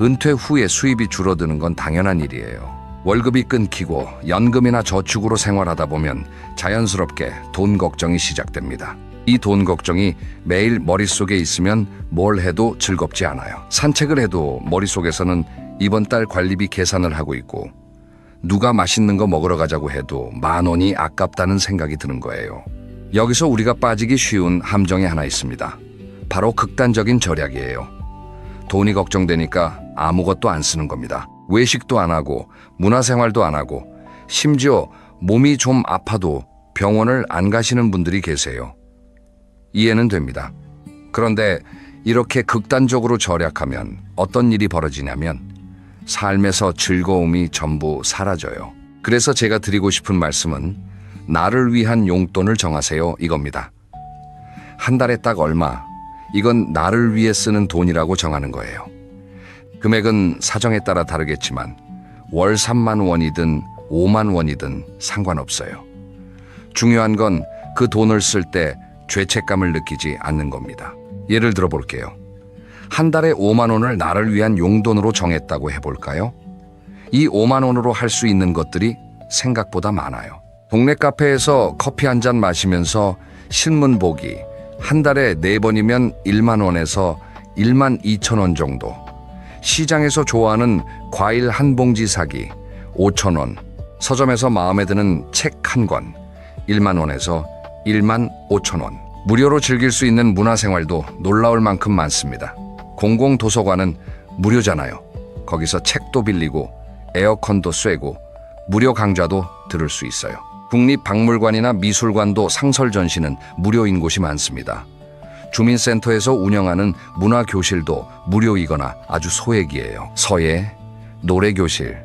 A: 은퇴 후에 수입이 줄어드는 건 당연한 일이에요. 월급이 끊기고 연금이나 저축으로 생활하다 보면 자연스럽게 돈 걱정이 시작됩니다. 이 돈 걱정이 매일 머릿속에 있으면 뭘 해도 즐겁지 않아요. 산책을 해도 머릿속에서는 이번 달 관리비 계산을 하고 있고 누가 맛있는 거 먹으러 가자고 해도 10,000원이 아깝다는 생각이 드는 거예요. 여기서 우리가 빠지기 쉬운 함정이 하나 있습니다. 바로 극단적인 절약이에요. 돈이 걱정되니까 아무것도 안 쓰는 겁니다. 외식도 안 하고 문화생활도 안 하고 심지어 몸이 좀 아파도 병원을 안 가시는 분들이 계세요. 이해는 됩니다. 그런데 이렇게 극단적으로 절약하면 어떤 일이 벌어지냐면 삶에서 즐거움이 전부 사라져요. 그래서 제가 드리고 싶은 말씀은 나를 위한 용돈을 정하세요 이겁니다. 한 달에 딱 얼마, 이건 나를 위해 쓰는 돈이라고 정하는 거예요. 금액은 사정에 따라 다르겠지만 월 3만 원이든 5만 원이든 상관없어요. 중요한 건 그 돈을 쓸 때 죄책감을 느끼지 않는 겁니다. 예를 들어 볼게요. 한 달에 5만 원을 나를 위한 용돈으로 정했다고 해볼까요? 이 5만 원으로 할 수 있는 것들이 생각보다 많아요. 동네 카페에서 커피 한 잔 마시면서 신문 보기, 한 달에 4번이면 1만 원에서 1만 2천 원 정도. 시장에서 좋아하는 과일 한 봉지 사기 5천 원. 서점에서 마음에 드는 책 한 권 1만 원에서 1만 5천 원. 무료로 즐길 수 있는 문화생활도 놀라울 만큼 많습니다. 공공도서관은 무료잖아요. 거기서 책도 빌리고 에어컨도 쐬고 무료 강좌도 들을 수 있어요. 국립박물관이나 미술관도 상설 전시는 무료인 곳이 많습니다. 주민센터에서 운영하는 문화교실도 무료이거나 아주 소액이에요. 서예, 노래교실,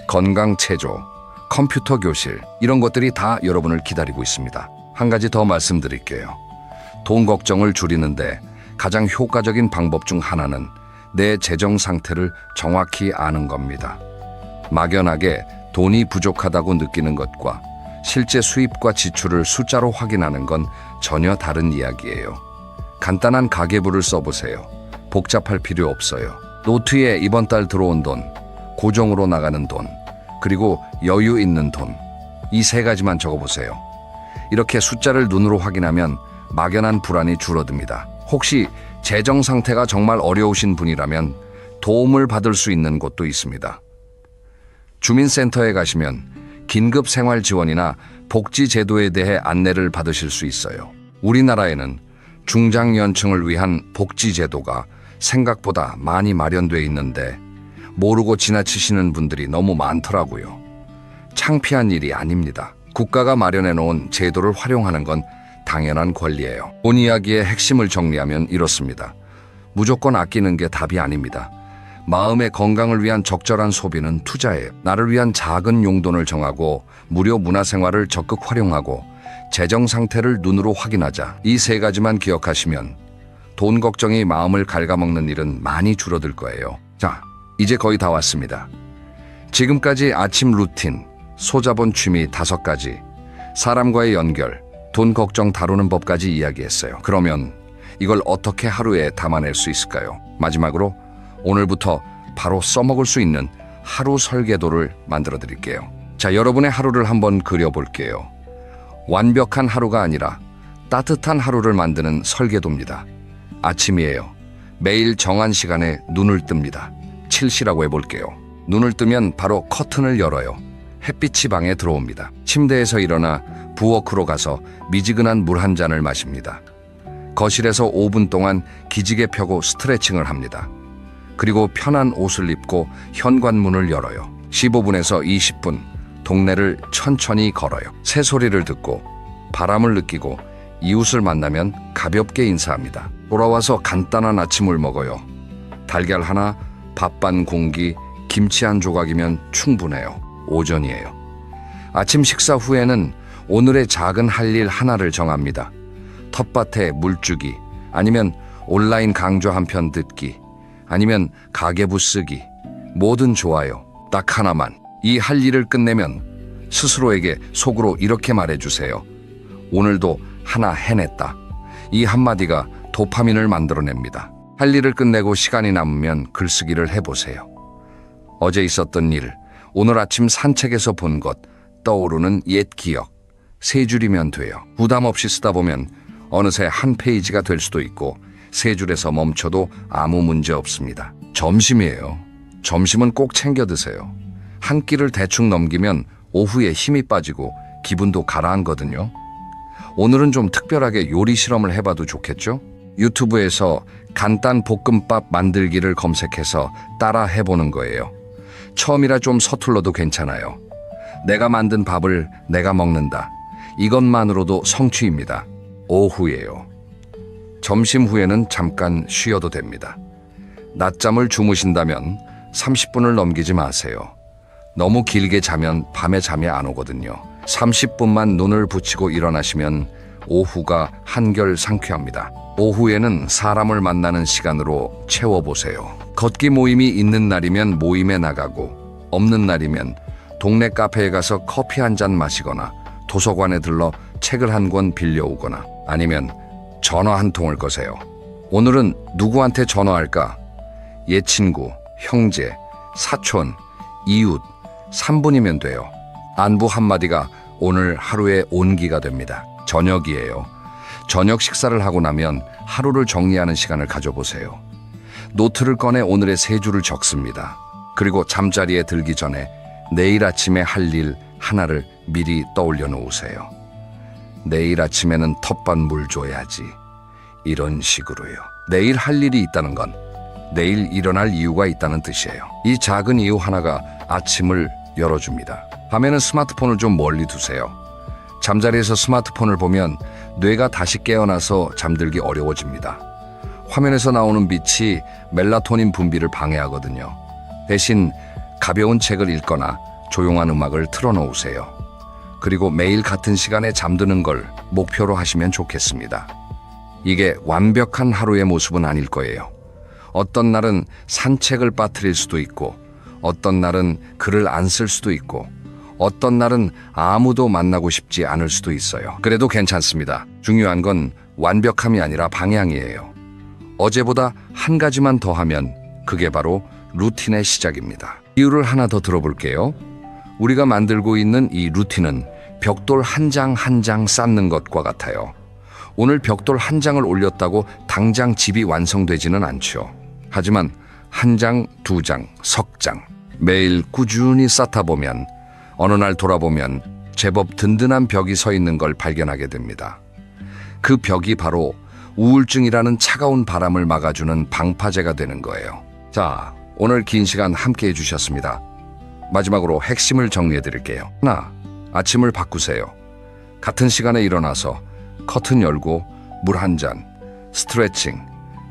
A: 건강체조, 컴퓨터 교실 이런 것들이 다 여러분을 기다리고 있습니다. 한 가지 더 말씀드릴게요. 돈 걱정을 줄이는데 가장 효과적인 방법 중 하나는 내 재정 상태를 정확히 아는 겁니다. 막연하게 돈이 부족하다고 느끼는 것과 실제 수입과 지출을 숫자로 확인하는 건 전혀 다른 이야기예요. 간단한 가계부를 써보세요. 복잡할 필요 없어요. 노트에 이번 달 들어온 돈, 고정으로 나가는 돈, 그리고 여유 있는 돈. 이 3가지만 적어보세요. 이렇게 숫자를 눈으로 확인하면 막연한 불안이 줄어듭니다. 혹시 재정 상태가 정말 어려우신 분이라면 도움을 받을 수 있는 곳도 있습니다. 주민센터에 가시면 긴급 생활 지원이나 복지 제도에 대해 안내를 받으실 수 있어요. 우리나라에는 중장년층을 위한 복지 제도가 생각보다 많이 마련돼 있는데 모르고 지나치시는 분들이 너무 많더라고요. 창피한 일이 아닙니다. 국가가 마련해 놓은 제도를 활용하는 건 당연한 권리예요. 본 이야기의 핵심을 정리하면 이렇습니다. 무조건 아끼는 게 답이 아닙니다. 마음의 건강을 위한 적절한 소비는 투자예요. 나를 위한 작은 용돈을 정하고 무료 문화생활을 적극 활용하고 재정 상태를 눈으로 확인하자. 이 3가지만 기억하시면 돈 걱정이 마음을 갉아먹는 일은 많이 줄어들 거예요. 자, 이제 거의 다 왔습니다. 지금까지 아침 루틴, 소자본 취미 5가지, 사람과의 연결, 돈 걱정 다루는 법까지 이야기했어요. 그러면 이걸 어떻게 하루에 담아낼 수 있을까요? 마지막으로 오늘부터 바로 써먹을 수 있는 하루 설계도를 만들어 드릴게요. 자, 여러분의 하루를 한번 그려볼게요. 완벽한 하루가 아니라 따뜻한 하루를 만드는 설계도입니다. 아침이에요. 매일 정한 시간에 눈을 뜹니다. 7시라고 해볼게요. 눈을 뜨면 바로 커튼을 열어요. 햇빛이 방에 들어옵니다. 침대에서 일어나 부엌으로 가서 미지근한 물 한 잔을 마십니다. 거실에서 5분 동안 기지개 펴고 스트레칭을 합니다. 그리고 편한 옷을 입고 현관문을 열어요. 15분에서 20분 동네를 천천히 걸어요. 새소리를 듣고 바람을 느끼고 이웃을 만나면 가볍게 인사합니다. 돌아와서 간단한 아침을 먹어요. 달걀 하나, 밥 반 공기, 김치 한 조각이면 충분해요. 오전이에요. 아침 식사 후에는 오늘의 작은 할 일 하나를 정합니다. 텃밭에 물 주기, 아니면 온라인 강좌 한 편 듣기, 아니면 가계부 쓰기, 뭐든 좋아요. 딱 하나만. 이 할 일을 끝내면 스스로에게 속으로 이렇게 말해주세요. 오늘도 하나 해냈다. 이 한마디가 도파민을 만들어냅니다. 할 일을 끝내고 시간이 남으면 글쓰기를 해보세요. 어제 있었던 일, 오늘 아침 산책에서 본 것, 떠오르는 옛 기억, 3줄이면 돼요. 부담 없이 쓰다 보면 어느새 한 페이지가 될 수도 있고 3줄에서 멈춰도 아무 문제 없습니다. 점심이에요. 점심은 꼭 챙겨 드세요. 한 끼를 대충 넘기면 오후에 힘이 빠지고 기분도 가라앉거든요. 오늘은 좀 특별하게 요리 실험을 해봐도 좋겠죠? 유튜브에서 간단 볶음밥 만들기를 검색해서 따라 해보는 거예요. 처음이라 좀 서툴러도 괜찮아요. 내가 만든 밥을 내가 먹는다. 이것만으로도 성취입니다. 오후예요. 점심 후에는 잠깐 쉬어도 됩니다. 낮잠을 주무신다면 30분을 넘기지 마세요. 너무 길게 자면 밤에 잠이 안 오거든요. 30분만 눈을 붙이고 일어나시면 오후가 한결 상쾌합니다. 오후에는 사람을 만나는 시간으로 채워보세요. 걷기 모임이 있는 날이면 모임에 나가고, 없는 날이면 동네 카페에 가서 커피 한 잔 마시거나 도서관에 들러 책을 한 권 빌려오거나, 아니면 전화 한 통을 거세요. 오늘은 누구한테 전화할까? 옛 친구, 형제, 사촌, 이웃, 3분이면 돼요. 안부 한마디가 오늘 하루의 온기가 됩니다. 저녁이에요. 저녁 식사를 하고 나면 하루를 정리하는 시간을 가져보세요. 노트를 꺼내 오늘의 세 줄을 적습니다. 그리고 잠자리에 들기 전에 내일 아침에 할 일 하나를 미리 떠올려 놓으세요. 내일 아침에는 텃밭 물 줘야지. 이런 식으로요. 내일 할 일이 있다는 건 내일 일어날 이유가 있다는 뜻이에요. 이 작은 이유 하나가 아침을 열어줍니다. 밤에는 스마트폰을 좀 멀리 두세요. 잠자리에서 스마트폰을 보면 뇌가 다시 깨어나서 잠들기 어려워집니다. 화면에서 나오는 빛이 멜라토닌 분비를 방해하거든요. 대신 가벼운 책을 읽거나 조용한 음악을 틀어놓으세요. 그리고 매일 같은 시간에 잠드는 걸 목표로 하시면 좋겠습니다. 이게 완벽한 하루의 모습은 아닐 거예요. 어떤 날은 산책을 빠뜨릴 수도 있고, 어떤 날은 글을 안 쓸 수도 있고, 어떤 날은 아무도 만나고 싶지 않을 수도 있어요. 그래도 괜찮습니다. 중요한 건 완벽함이 아니라 방향이에요. 어제보다 한 가지만 더 하면 그게 바로 루틴의 시작입니다. 이유를 하나 더 들어볼게요. 우리가 만들고 있는 이 루틴은 벽돌 한 장 한 장 쌓는 것과 같아요. 오늘 벽돌 한 장을 올렸다고 당장 집이 완성되지는 않죠. 하지만 한 장, 두 장, 석 장 매일 꾸준히 쌓다 보면 어느 날 돌아보면 제법 든든한 벽이 서 있는 걸 발견하게 됩니다. 그 벽이 바로 우울증이라는 차가운 바람을 막아주는 방파제가 되는 거예요. 자, 오늘 긴 시간 함께 해주셨습니다. 마지막으로 핵심을 정리해 드릴게요. 하나, 아침을 바꾸세요. 같은 시간에 일어나서 커튼 열고 물 한 잔, 스트레칭,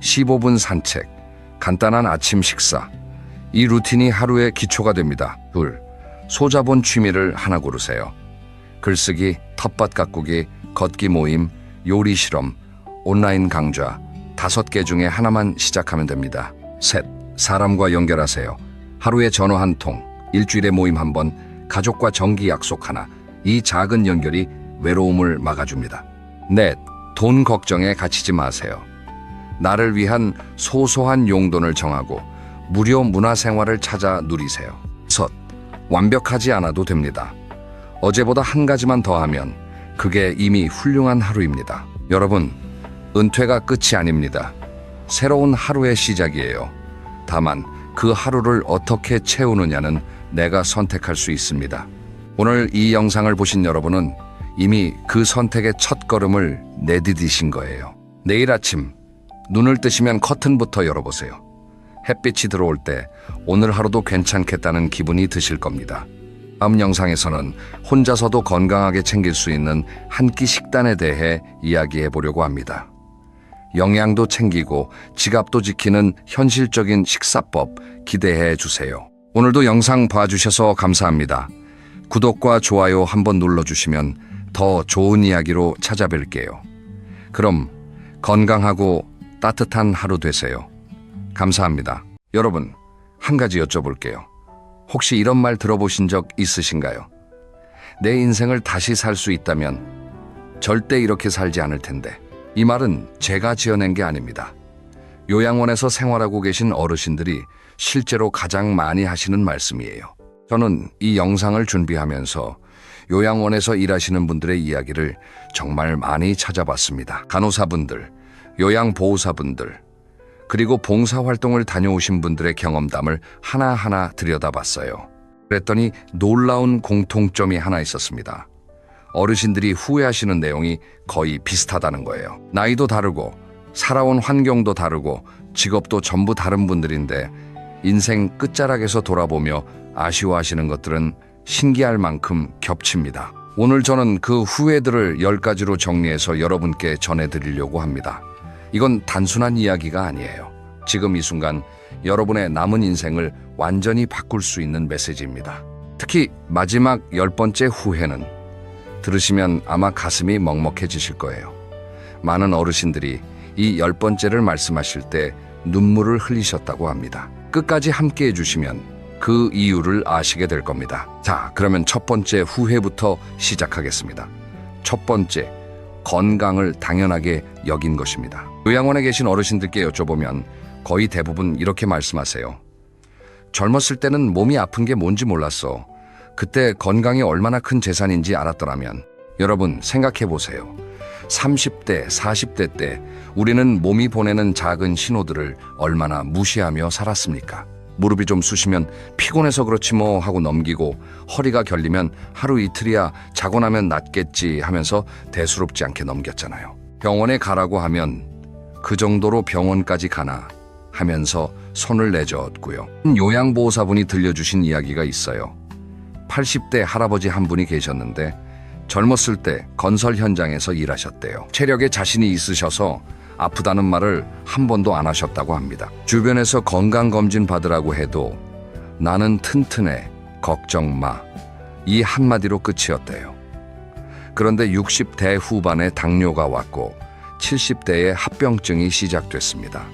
A: 15분 산책, 간단한 아침 식사. 이 루틴이 하루의 기초가 됩니다. 둘, 소자본 취미를 하나 고르세요. 글쓰기, 텃밭 가꾸기, 걷기 모임, 요리 실험, 온라인 강좌 5개 중에 하나만 시작하면 됩니다. 셋, 사람과 연결하세요. 하루에 전화 한 통, 일주일에 모임 한 번, 가족과 정기 약속 하나. 이 작은 연결이 외로움을 막아줍니다. 넷, 돈 걱정에 갇히지 마세요. 나를 위한 소소한 용돈을 정하고 무료 문화생활을 찾아 누리세요. 섯, 완벽하지 않아도 됩니다. 어제보다 한 가지만 더 하면 그게 이미 훌륭한 하루입니다. 여러분, 은퇴가 끝이 아닙니다. 새로운 하루의 시작이에요. 다만 그 하루를 어떻게 채우느냐는 내가 선택할 수 있습니다. 오늘 이 영상을 보신 여러분은 이미 그 선택의 첫걸음을 내디디신 거예요. 내일 아침 눈을 뜨시면 커튼부터 열어보세요. 햇빛이 들어올 때 오늘 하루도 괜찮겠다는 기분이 드실 겁니다. 다음 영상에서는 혼자서도 건강하게 챙길 수 있는 한 끼 식단에 대해 이야기해 보려고 합니다. 영양도 챙기고 지갑도 지키는 현실적인 식사법 기대해 주세요. 오늘도 영상 봐주셔서 감사합니다. 구독과 좋아요 한번 눌러주시면 더 좋은 이야기로 찾아뵐게요. 그럼 건강하고 따뜻한 하루 되세요. 감사합니다. 여러분, 한 가지 여쭤볼게요. 혹시 이런 말 들어보신 적 있으신가요? 내 인생을 다시 살 수 있다면 절대 이렇게 살지 않을 텐데. 이 말은 제가 지어낸 게 아닙니다. 요양원에서 생활하고 계신 어르신들이 실제로 가장 많이 하시는 말씀이에요. 저는 이 영상을 준비하면서 요양원에서 일하시는 분들의 이야기를 정말 많이 찾아봤습니다. 간호사분들, 요양보호사분들, 그리고 봉사활동을 다녀오신 분들의 경험담을 하나하나 들여다봤어요. 그랬더니 놀라운 공통점이 하나 있었습니다. 어르신들이 후회하시는 내용이 거의 비슷하다는 거예요. 나이도 다르고 살아온 환경도 다르고 직업도 전부 다른 분들인데 인생 끝자락에서 돌아보며 아쉬워하시는 것들은 신기할 만큼 겹칩니다. 오늘 저는 그 후회들을 10가지로 정리해서 여러분께 전해드리려고 합니다. 이건 단순한 이야기가 아니에요. 지금 이 순간 여러분의 남은 인생을 완전히 바꿀 수 있는 메시지입니다. 특히 마지막 10번째 후회는 들으시면 아마 가슴이 먹먹해지실 거예요. 많은 어르신들이 이 10번째를 말씀하실 때 눈물을 흘리셨다고 합니다. 끝까지 함께 해주시면 그 이유를 아시게 될 겁니다. 자, 그러면 첫 번째 후회부터 시작하겠습니다. 첫 번째, 건강을 당연하게 여긴 것입니다. 요양원에 계신 어르신들께 여쭤보면 거의 대부분 이렇게 말씀하세요. 젊었을 때는 몸이 아픈 게 뭔지 몰랐어. 그때 건강이 얼마나 큰 재산인지 알았더라면. 여러분, 생각해 보세요. 30대, 40대 때 우리는 몸이 보내는 작은 신호들을 얼마나 무시하며 살았습니까? 무릎이 좀 쑤시면 피곤해서 그렇지 뭐 하고 넘기고, 허리가 결리면 하루 이틀이야 자고 나면 낫겠지 하면서 대수롭지 않게 넘겼잖아요. 병원에 가라고 하면 그 정도로 병원까지 가나 하면서 손을 내저었고요. 요양보호사분이 들려주신 이야기가 있어요. 80대 할아버지 한 분이 계셨는데 젊었을 때 건설 현장에서 일하셨대요. 체력에 자신이 있으셔서 아프다는 말을 한 번도 안 하셨다고 합니다. 주변에서 건강검진 받으라고 해도 나는 튼튼해, 걱정 마, 이 한마디로 끝이었대요. 그런데 60대 후반에 당뇨가 왔고 70대에 합병증이 시작됐습니다.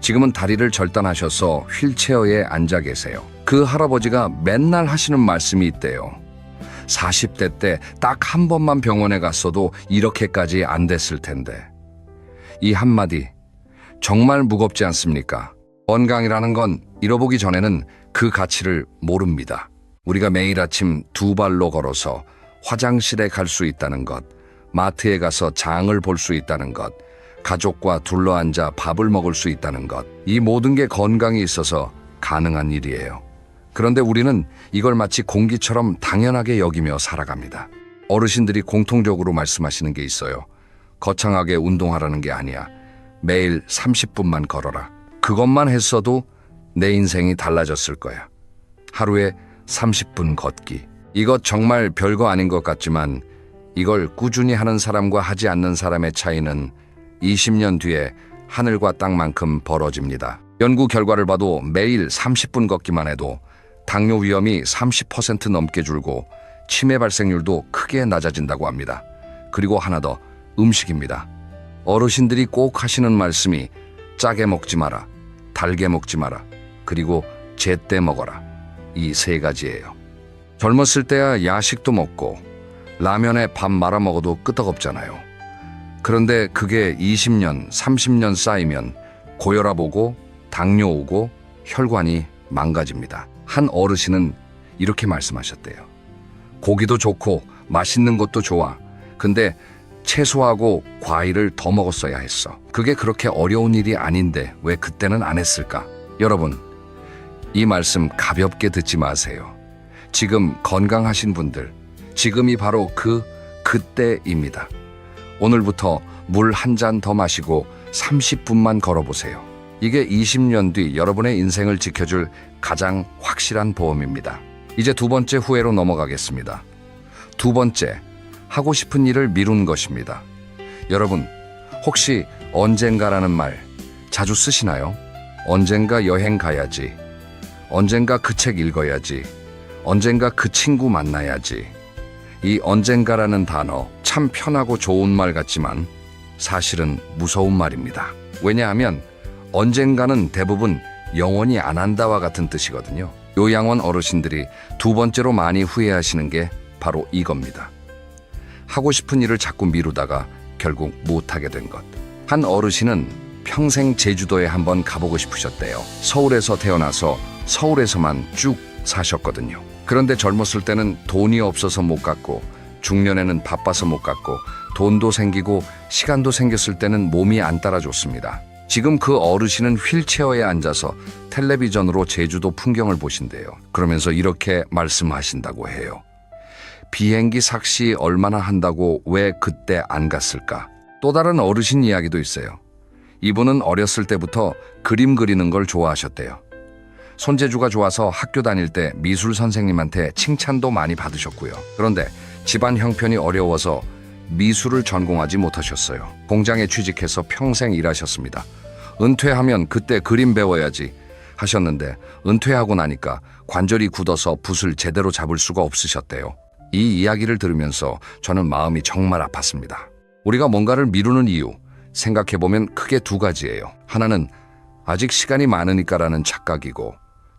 A: 지금은 다리를 절단하셔서 휠체어에 앉아 계세요. 그 할아버지가 맨날 하시는 말씀이 있대요. 40대 때 딱 한 번만 병원에 갔어도 이렇게까지 안 됐을 텐데. 이 한마디 정말 무겁지 않습니까? 건강이라는 건 잃어보기 전에는 그 가치를 모릅니다. 우리가 매일 아침 두 발로 걸어서 화장실에 갈 수 있다는 것, 마트에 가서 장을 볼 수 있다는 것, 가족과 둘러앉아 밥을 먹을 수 있다는 것, 이 모든 게 건강이 있어서 가능한 일이에요. 그런데 우리는 이걸 마치 공기처럼 당연하게 여기며 살아갑니다. 어르신들이 공통적으로 말씀하시는 게 있어요. 거창하게 운동하라는 게 아니야. 매일 30분만 걸어라. 그것만 했어도 내 인생이 달라졌을 거야. 하루에 30분 걷기. 이것 정말 별거 아닌 것 같지만 이걸 꾸준히 하는 사람과 하지 않는 사람의 차이는 20년 뒤에 하늘과 땅만큼 벌어집니다. 연구 결과를 봐도 매일 30분 걷기만 해도 당뇨 위험이 30% 넘게 줄고 치매 발생률도 크게 낮아진다고 합니다. 그리고 하나 더, 음식입니다. 어르신들이 꼭 하시는 말씀이 짜게 먹지 마라, 달게 먹지 마라, 그리고 제때 먹어라. 이 세 가지예요. 젊었을 때야 야식도 먹고 라면에 밥 말아 먹어도 끄떡없잖아요. 그런데 그게 20년, 30년 쌓이면 고혈압 오고 당뇨 오고 혈관이 망가집니다. 한 어르신은 이렇게 말씀하셨대요. 고기도 좋고 맛있는 것도 좋아. 근데 채소하고 과일을 더 먹었어야 했어. 그게 그렇게 어려운 일이 아닌데 왜 그때는 안 했을까? 여러분, 이 말씀 가볍게 듣지 마세요. 지금 건강하신 분들, 지금이 바로 그때입니다. 오늘부터 물 한 잔 더 마시고 30분만 걸어보세요. 이게 20년 뒤 여러분의 인생을 지켜줄 가장 확실한 보험입니다. 이제 두 번째 후회로 넘어가겠습니다. 두 번째, 하고 싶은 일을 미룬 것입니다. 여러분, 혹시 언젠가라는 말 자주 쓰시나요? 언젠가 여행 가야지. 언젠가 그 책 읽어야지. 언젠가 그 친구 만나야지. 이 언젠가라는 단어 참 편하고 좋은 말 같지만 사실은 무서운 말입니다. 왜냐하면 언젠가는 대부분 영원히 안 한다와 같은 뜻이거든요. 요양원 어르신들이 두 번째로 많이 후회하시는 게 바로 이겁니다. 하고 싶은 일을 자꾸 미루다가 결국 못하게 된 것. 한 어르신은 평생 제주도에 한번 가보고 싶으셨대요. 서울에서 태어나서 서울에서만 쭉 사셨거든요. 그런데 젊었을 때는 돈이 없어서 못 갔고, 중년에는 바빠서 못 갔고, 돈도 생기고 시간도 생겼을 때는 몸이 안 따라줬습니다. 지금 그 어르신은 휠체어에 앉아서 텔레비전으로 제주도 풍경을 보신대요. 그러면서 이렇게 말씀하신다고 해요. 비행기 삭시 얼마나 한다고 왜 그때 안 갔을까? 또 다른 어르신 이야기도 있어요. 이분은 어렸을 때부터 그림 그리는 걸 좋아하셨대요. 손재주가 좋아서 학교 다닐 때 미술 선생님한테 칭찬도 많이 받으셨고요. 그런데 집안 형편이 어려워서 미술을 전공하지 못하셨어요. 공장에 취직해서 평생 일하셨습니다. 은퇴하면 그때 그림 배워야지 하셨는데 은퇴하고 나니까 관절이 굳어서 붓을 제대로 잡을 수가 없으셨대요. 이 이야기를 들으면서 저는 마음이 정말 아팠습니다. 우리가 뭔가를 미루는 이유, 생각해보면 크게 두 가지예요. 하나는 아직 시간이 많으니까라는 착각이고,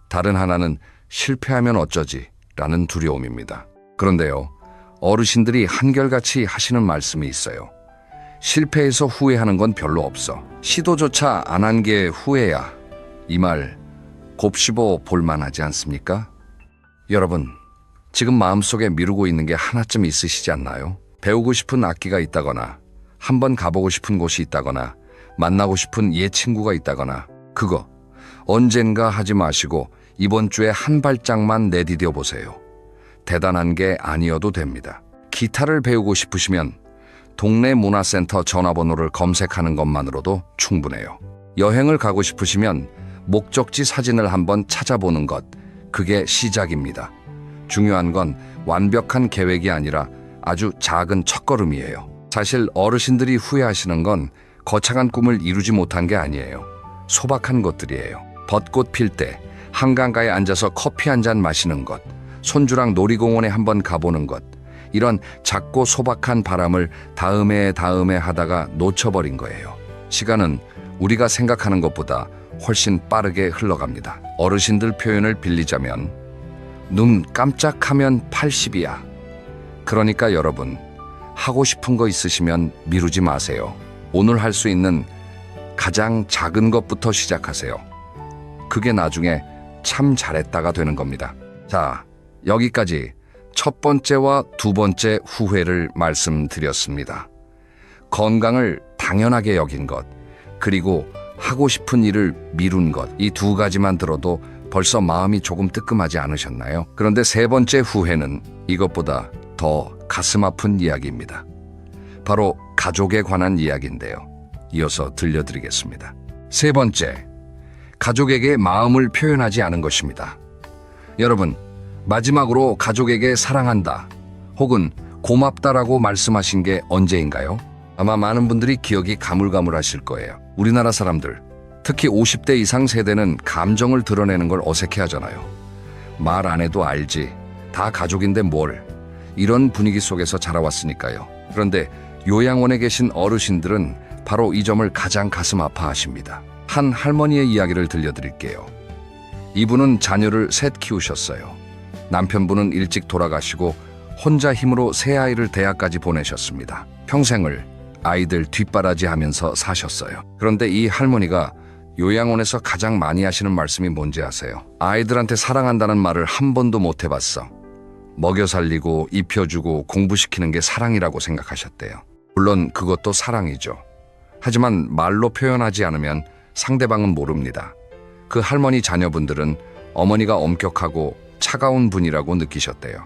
A: 다른 하나는 실패하면 어쩌지 라는 두려움입니다. 그런데요, 어르신들이 한결같이 하시는 말씀이 있어요. 실패해서 후회하는 건 별로 없어. 시도조차 안 한 게 후회야. 이 말 곱씹어 볼만하지 않습니까? 여러분, 지금 마음속에 미루고 있는 게 하나쯤 있으시지 않나요? 배우고 싶은 악기가 있다거나, 한번 가보고 싶은 곳이 있다거나 만나고 싶은 옛 친구가 있다거나 그거 언젠가 하지 마시고 이번 주에 한 발짝만 내디뎌 보세요. 대단한 게 아니어도 됩니다. 기타를 배우고 싶으시면 동네 문화센터 전화번호를 검색하는 것만으로도 충분해요. 여행을 가고 싶으시면 목적지 사진을 한번 찾아보는 것, 그게 시작입니다. 중요한 건 완벽한 계획이 아니라 아주 작은 첫걸음이에요. 사실 어르신들이 후회하시는 건 거창한 꿈을 이루지 못한 게 아니에요. 소박한 것들이에요. 벚꽃 필 때 한강가에 앉아서 커피 한 잔 마시는 것, 손주랑 놀이공원에 한번 가보는 것, 이런 작고 소박한 바람을 다음에 하다가 놓쳐버린 거예요. 시간은 우리가 생각하는 것보다 훨씬 빠르게 흘러갑니다. 어르신들 표현을 빌리자면 눈 깜짝하면 80이야. 그러니까 여러분, 하고 싶은 거 있으시면 미루지 마세요. 오늘 할 수 있는 가장 작은 것부터 시작하세요. 그게 나중에 참 잘했다가 되는 겁니다. 자, 여기까지 첫 번째와 두 번째 후회를 말씀드렸습니다. 건강을 당연하게 여긴 것, 그리고 하고 싶은 일을 미룬 것, 이 두 가지만 들어도 벌써 마음이 조금 뜨끔하지 않으셨나요? 그런데 세 번째 후회는 이것보다 더 가슴 아픈 이야기입니다. 바로 가족에 관한 이야기인데요. 이어서 들려드리겠습니다. 세 번째, 가족에게 마음을 표현하지 않은 것입니다. 여러분, 마지막으로 가족에게 사랑한다 혹은 고맙다라고 말씀하신 게 언제인가요? 아마 많은 분들이 기억이 가물가물하실 거예요. 우리나라 사람들, 특히 50대 이상 세대는 감정을 드러내는 걸 어색해하잖아요. 말 안 해도 알지, 다 가족인데 뭘, 이런 분위기 속에서 자라왔으니까요. 그런데 요양원에 계신 어르신들은 바로 이 점을 가장 가슴 아파하십니다. 한 할머니의 이야기를 들려드릴게요. 이분은 자녀를 셋 키우셨어요. 남편분은 일찍 돌아가시고 혼자 힘으로 세 아이를 대학까지 보내셨습니다. 평생을 아이들 뒷바라지하면서 사셨어요. 그런데 이 할머니가 요양원에서 가장 많이 하시는 말씀이 뭔지 아세요? 아이들한테 사랑한다는 말을 한 번도 못 해봤어. 먹여 살리고 입혀주고 공부시키는 게 사랑이라고 생각하셨대요. 물론 그것도 사랑이죠. 하지만 말로 표현하지 않으면 상대방은 모릅니다. 그 할머니 자녀분들은 어머니가 엄격하고 차가운 분이라고 느끼셨대요.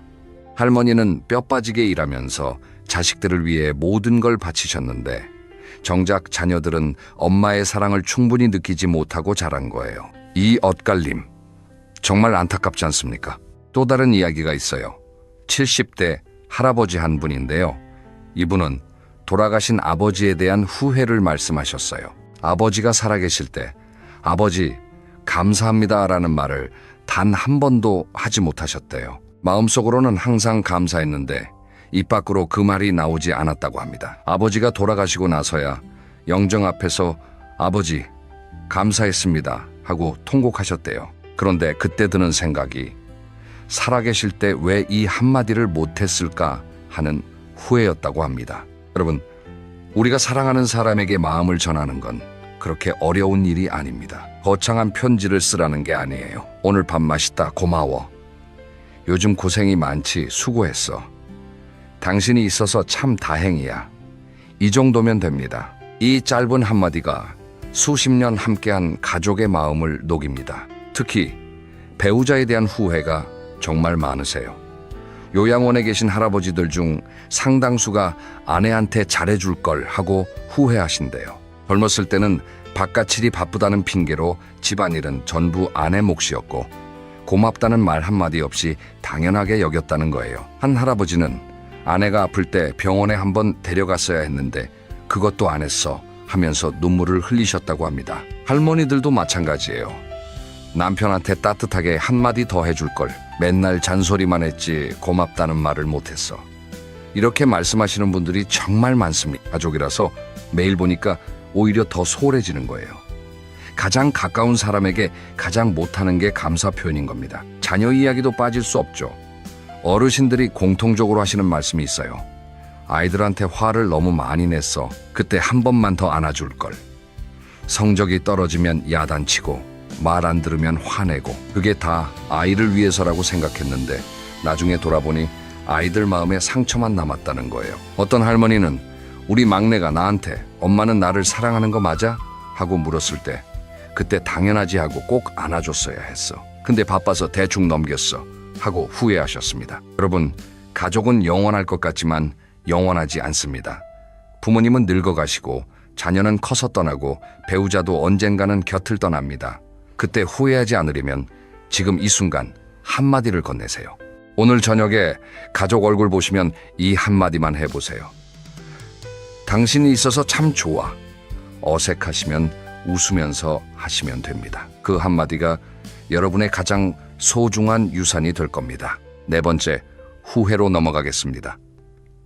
A: 할머니는 뼈 빠지게 일하면서 자식들을 위해 모든 걸 바치셨는데 정작 자녀들은 엄마의 사랑을 충분히 느끼지 못하고 자란 거예요. 이 엇갈림, 정말 안타깝지 않습니까? 또 다른 이야기가 있어요. 70대 할아버지 한 분인데요. 이분은 돌아가신 아버지에 대한 후회를 말씀하셨어요. 아버지가 살아계실 때 아버지 감사합니다라는 말을 단 한 번도 하지 못하셨대요. 마음속으로는 항상 감사했는데 입 밖으로 그 말이 나오지 않았다고 합니다. 아버지가 돌아가시고 나서야 영정 앞에서 아버지 감사했습니다 하고 통곡하셨대요. 그런데 그때 드는 생각이 살아계실 때 왜 이 한마디를 못했을까 하는 후회였다고 합니다. 여러분, 우리가 사랑하는 사람에게 마음을 전하는 건 그렇게 어려운 일이 아닙니다. 거창한 편지를 쓰라는 게 아니에요. 오늘 밥 맛있다, 고마워. 요즘 고생이 많지, 수고했어. 당신이 있어서 참 다행이야. 이 정도면 됩니다. 이 짧은 한마디가 수십 년 함께한 가족의 마음을 녹입니다. 특히 배우자에 대한 후회가 정말 많으세요. 요양원에 계신 할아버지들 중 상당수가 아내한테 잘해줄 걸 하고 후회하신대요. 젊었을 때는 바깥일이 바쁘다는 핑계로 집안일은 전부 아내 몫이었고 고맙다는 말 한마디 없이 당연하게 여겼다는 거예요. 한 할아버지는 아내가 아플 때 병원에 한번 데려갔어야 했는데 그것도 안 했어 하면서 눈물을 흘리셨다고 합니다. 할머니들도 마찬가지예요. 남편한테 따뜻하게 한마디 더 해줄 걸, 맨날 잔소리만 했지 고맙다는 말을 못했어. 이렇게 말씀하시는 분들이 정말 많습니다. 가족이라서 매일 보니까 오히려 더 소홀해지는 거예요. 가장 가까운 사람에게 가장 못하는 게 감사 표현인 겁니다. 자녀 이야기도 빠질 수 없죠. 어르신들이 공통적으로 하시는 말씀이 있어요. 아이들한테 화를 너무 많이 냈어. 그때 한 번만 더 안아줄 걸. 성적이 떨어지면 야단치고 말 안 들으면 화내고, 그게 다 아이를 위해서라고 생각했는데 나중에 돌아보니 아이들 마음에 상처만 남았다는 거예요. 어떤 할머니는 우리 막내가 나한테 엄마는 나를 사랑하는 거 맞아? 하고 물었을 때 그때 당연하지 하고 꼭 안아줬어야 했어. 근데 바빠서 대충 넘겼어 하고 후회하셨습니다. 여러분, 가족은 영원할 것 같지만 영원하지 않습니다. 부모님은 늙어가시고 자녀는 커서 떠나고 배우자도 언젠가는 곁을 떠납니다. 그때 후회하지 않으려면 지금 이 순간 한마디를 건네세요. 오늘 저녁에 가족 얼굴 보시면 이 한마디만 해보세요. 당신이 있어서 참 좋아. 어색하시면 웃으면서 하시면 됩니다. 그 한마디가 여러분의 가장 소중한 유산이 될 겁니다. 네 번째, 후회로 넘어가겠습니다.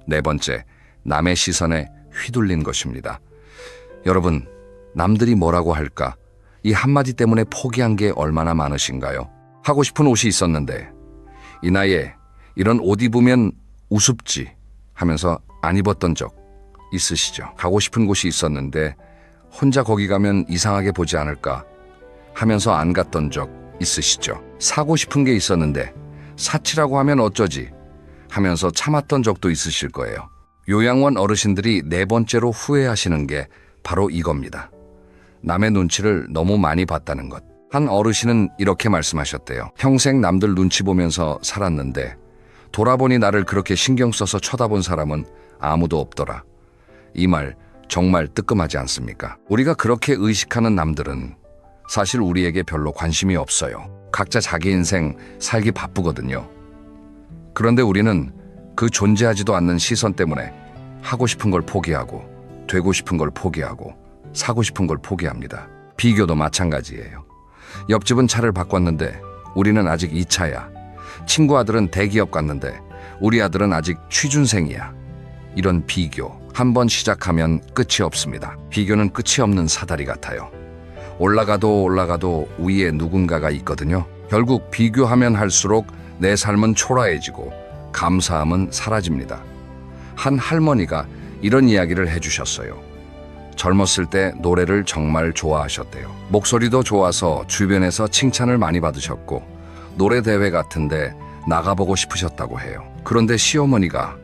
A: 네 번째, 남의 시선에 휘둘린 것입니다. 여러분, 남들이 뭐라고 할까? 이 한마디 때문에 포기한 게 얼마나 많으신가요? 하고 싶은 옷이 있었는데 이 나이에 이런 옷 입으면 우습지 하면서 안 입었던 적 있으시죠? 가고 싶은 곳이 있었는데 혼자 거기 가면 이상하게 보지 않을까 하면서 안 갔던 적 있으시죠? 사고 싶은 게 있었는데 사치라고 하면 어쩌지 하면서 참았던 적도 있으실 거예요. 요양원 어르신들이 네 번째로 후회하시는 게 바로 이겁니다. 남의 눈치를 너무 많이 봤다는 것. 한 어르신은 이렇게 말씀하셨대요. 평생 남들 눈치 보면서 살았는데 돌아보니 나를 그렇게 신경 써서 쳐다본 사람은 아무도 없더라. 이 말 정말 뜨끔하지 않습니까? 우리가 그렇게 의식하는 남들은 사실 우리에게 별로 관심이 없어요. 각자 자기 인생 살기 바쁘거든요. 그런데 우리는 그 존재하지도 않는 시선 때문에 하고 싶은 걸 포기하고 되고 싶은 걸 포기하고 사고 싶은 걸 포기합니다. 비교도 마찬가지예요. 옆집은 차를 바꿨는데 우리는 아직 2차야. 친구 아들은 대기업 갔는데 우리 아들은 아직 취준생이야. 이런 비교 한 번 시작하면 끝이 없습니다. 비교는 끝이 없는 사다리 같아요. 올라가도 올라가도 위에 누군가가 있거든요. 결국 비교하면 할수록 내 삶은 초라해지고 감사함은 사라집니다. 한 할머니가 이런 이야기를 해주셨어요. 젊었을 때 노래를 정말 좋아하셨대요. 목소리도 좋아서 주변에서 칭찬을 많이 받으셨고 노래 대회 같은데 나가보고 싶으셨다고 해요. 그런데 시어머니가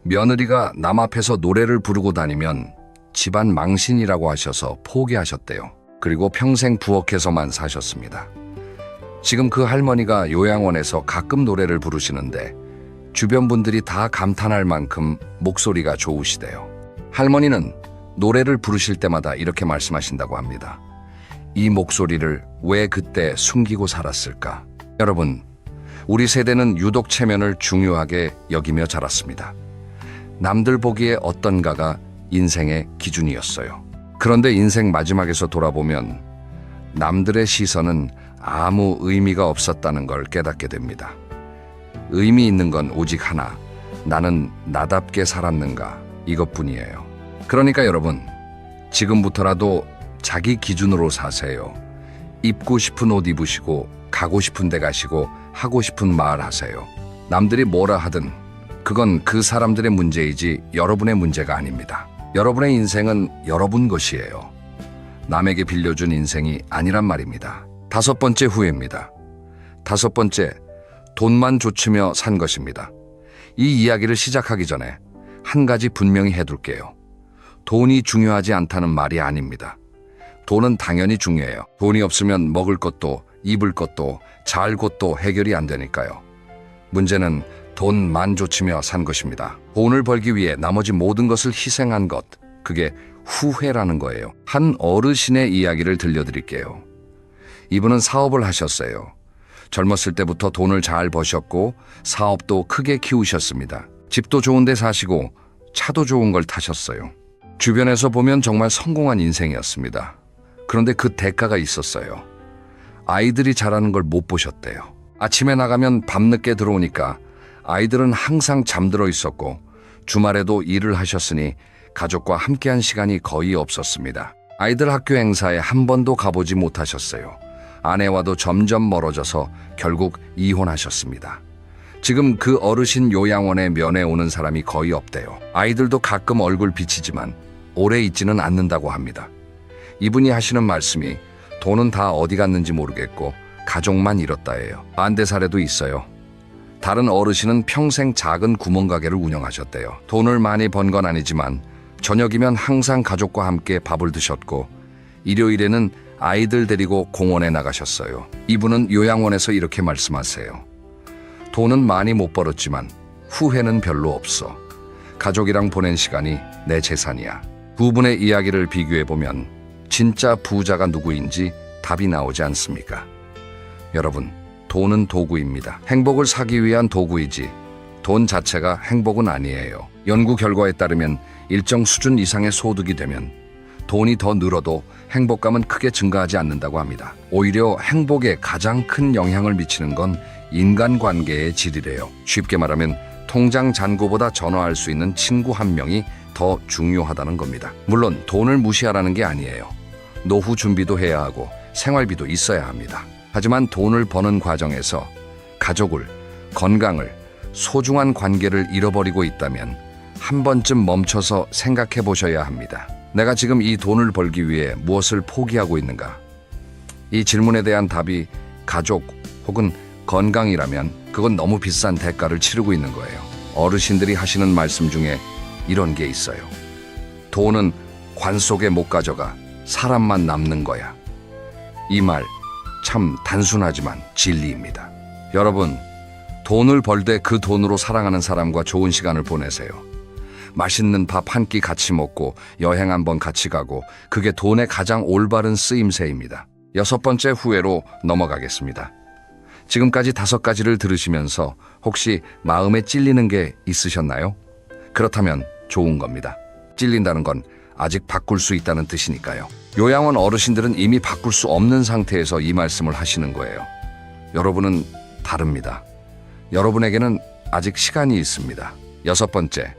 A: 며느리가 남 앞에서 노래를 부르고 다니면 집안 망신이라고 하셔서 포기하셨대요. 그리고 평생 부엌에서만 사셨습니다. 지금 그 할머니가 요양원에서 가끔 노래를 부르시는데 주변 분들이 다 감탄할 만큼 목소리가 좋으시대요. 할머니는 노래를 부르실 때마다 이렇게 말씀하신다고 합니다. 이 목소리를 왜 그때 숨기고 살았을까? 여러분, 우리 세대는 유독 체면을 중요하게 여기며 자랐습니다. 남들 보기에 어떤가가 인생의 기준이었어요. 그런데 인생 마지막에서 돌아보면 남들의 시선은 아무 의미가 없었다는 걸 깨닫게 됩니다. 의미 있는 건 오직 하나, 나는 나답게 살았는가 이것뿐이에요. 그러니까 여러분, 지금부터라도 자기 기준으로 사세요. 입고 싶은 옷 입으시고 가고 싶은 데 가시고 하고 싶은 말 하세요. 남들이 뭐라 하든 그건 그 사람들의 문제이지 여러분의 문제가 아닙니다. 여러분의 인생은 여러분 것이에요. 남에게 빌려준 인생이 아니란 말입니다. 다섯 번째 후회입니다. 다섯 번째, 돈만 좇으며 산 것입니다. 이 이야기를 시작하기 전에 한 가지 분명히 해둘게요. 돈이 중요하지 않다는 말이 아닙니다. 돈은 당연히 중요해요. 돈이 없으면 먹을 것도 입을 것도 잘 곳도 해결이 안 되니까요. 문제는 돈만 좇으며 산 것입니다. 돈을 벌기 위해 나머지 모든 것을 희생한 것, 그게 후회라는 거예요. 한 어르신의 이야기를 들려드릴게요. 이분은 사업을 하셨어요. 젊었을 때부터 돈을 잘 버셨고 사업도 크게 키우셨습니다. 집도 좋은 데 사시고 차도 좋은 걸 타셨어요. 주변에서 보면 정말 성공한 인생이었습니다. 그런데 그 대가가 있었어요. 아이들이 자라는 걸 못 보셨대요. 아침에 나가면 밤늦게 들어오니까 아이들은 항상 잠들어 있었고 주말에도 일을 하셨으니 가족과 함께한 시간이 거의 없었습니다. 아이들 학교 행사에 한 번도 가보지 못하셨어요. 아내와도 점점 멀어져서 결국 이혼하셨습니다. 지금 그 어르신 요양원에 면회 오는 사람이 거의 없대요. 아이들도 가끔 얼굴 비치지만 오래 있지는 않는다고 합니다. 이분이 하시는 말씀이 돈은 다 어디 갔는지 모르겠고 가족만 잃었다예요. 반대 사례도 있어요. 다른 어르신은 평생 작은 구멍가게를 운영하셨대요. 돈을 많이 번 건 아니지만 저녁이면 항상 가족과 함께 밥을 드셨고 일요일에는 아이들 데리고 공원에 나가셨어요. 이분은 요양원에서 이렇게 말씀하세요. 돈은 많이 못 벌었지만 후회는 별로 없어. 가족이랑 보낸 시간이 내 재산이야. 두 분의 이야기를 비교해보면 진짜 부자가 누구인지 답이 나오지 않습니까? 여러분, 돈은 도구입니다. 행복을 사기 위한 도구이지 돈 자체가 행복은 아니에요. 연구 결과에 따르면 일정 수준 이상의 소득이 되면 돈이 더 늘어도 행복감은 크게 증가하지 않는다고 합니다. 오히려 행복에 가장 큰 영향을 미치는 건 인간관계의 질이래요. 쉽게 말하면 통장 잔고보다 전화할 수 있는 친구 한 명이 더 중요하다는 겁니다. 물론 돈을 무시하라는 게 아니에요. 노후 준비도 해야 하고 생활비도 있어야 합니다. 하지만 돈을 버는 과정에서 가족을, 건강을, 소중한 관계를 잃어버리고 있다면 한 번쯤 멈춰서 생각해 보셔야 합니다. 내가 지금 이 돈을 벌기 위해 무엇을 포기하고 있는가? 이 질문에 대한 답이 가족 혹은 건강이라면 그건 너무 비싼 대가를 치르고 있는 거예요. 어르신들이 하시는 말씀 중에 이런 게 있어요. 돈은 관 속에 못 가져가 사람만 남는 거야. 이 말 참 단순하지만 진리입니다. 여러분, 돈을 벌 때 그 돈으로 사랑하는 사람과 좋은 시간을 보내세요. 맛있는 밥 한 끼 같이 먹고 여행 한번 같이 가고 그게 돈의 가장 올바른 쓰임새입니다. 6번째 후회로 넘어가겠습니다. 지금까지 5가지를 들으시면서 혹시 마음에 찔리는 게 있으셨나요? 그렇다면 좋은 겁니다. 찔린다는 건 아직 바꿀 수 있다는 뜻이니까요. 요양원 어르신들은 이미 바꿀 수 없는 상태에서 이 말씀을 하시는 거예요. 여러분은 다릅니다. 여러분에게는 아직 시간이 있습니다. 6번째,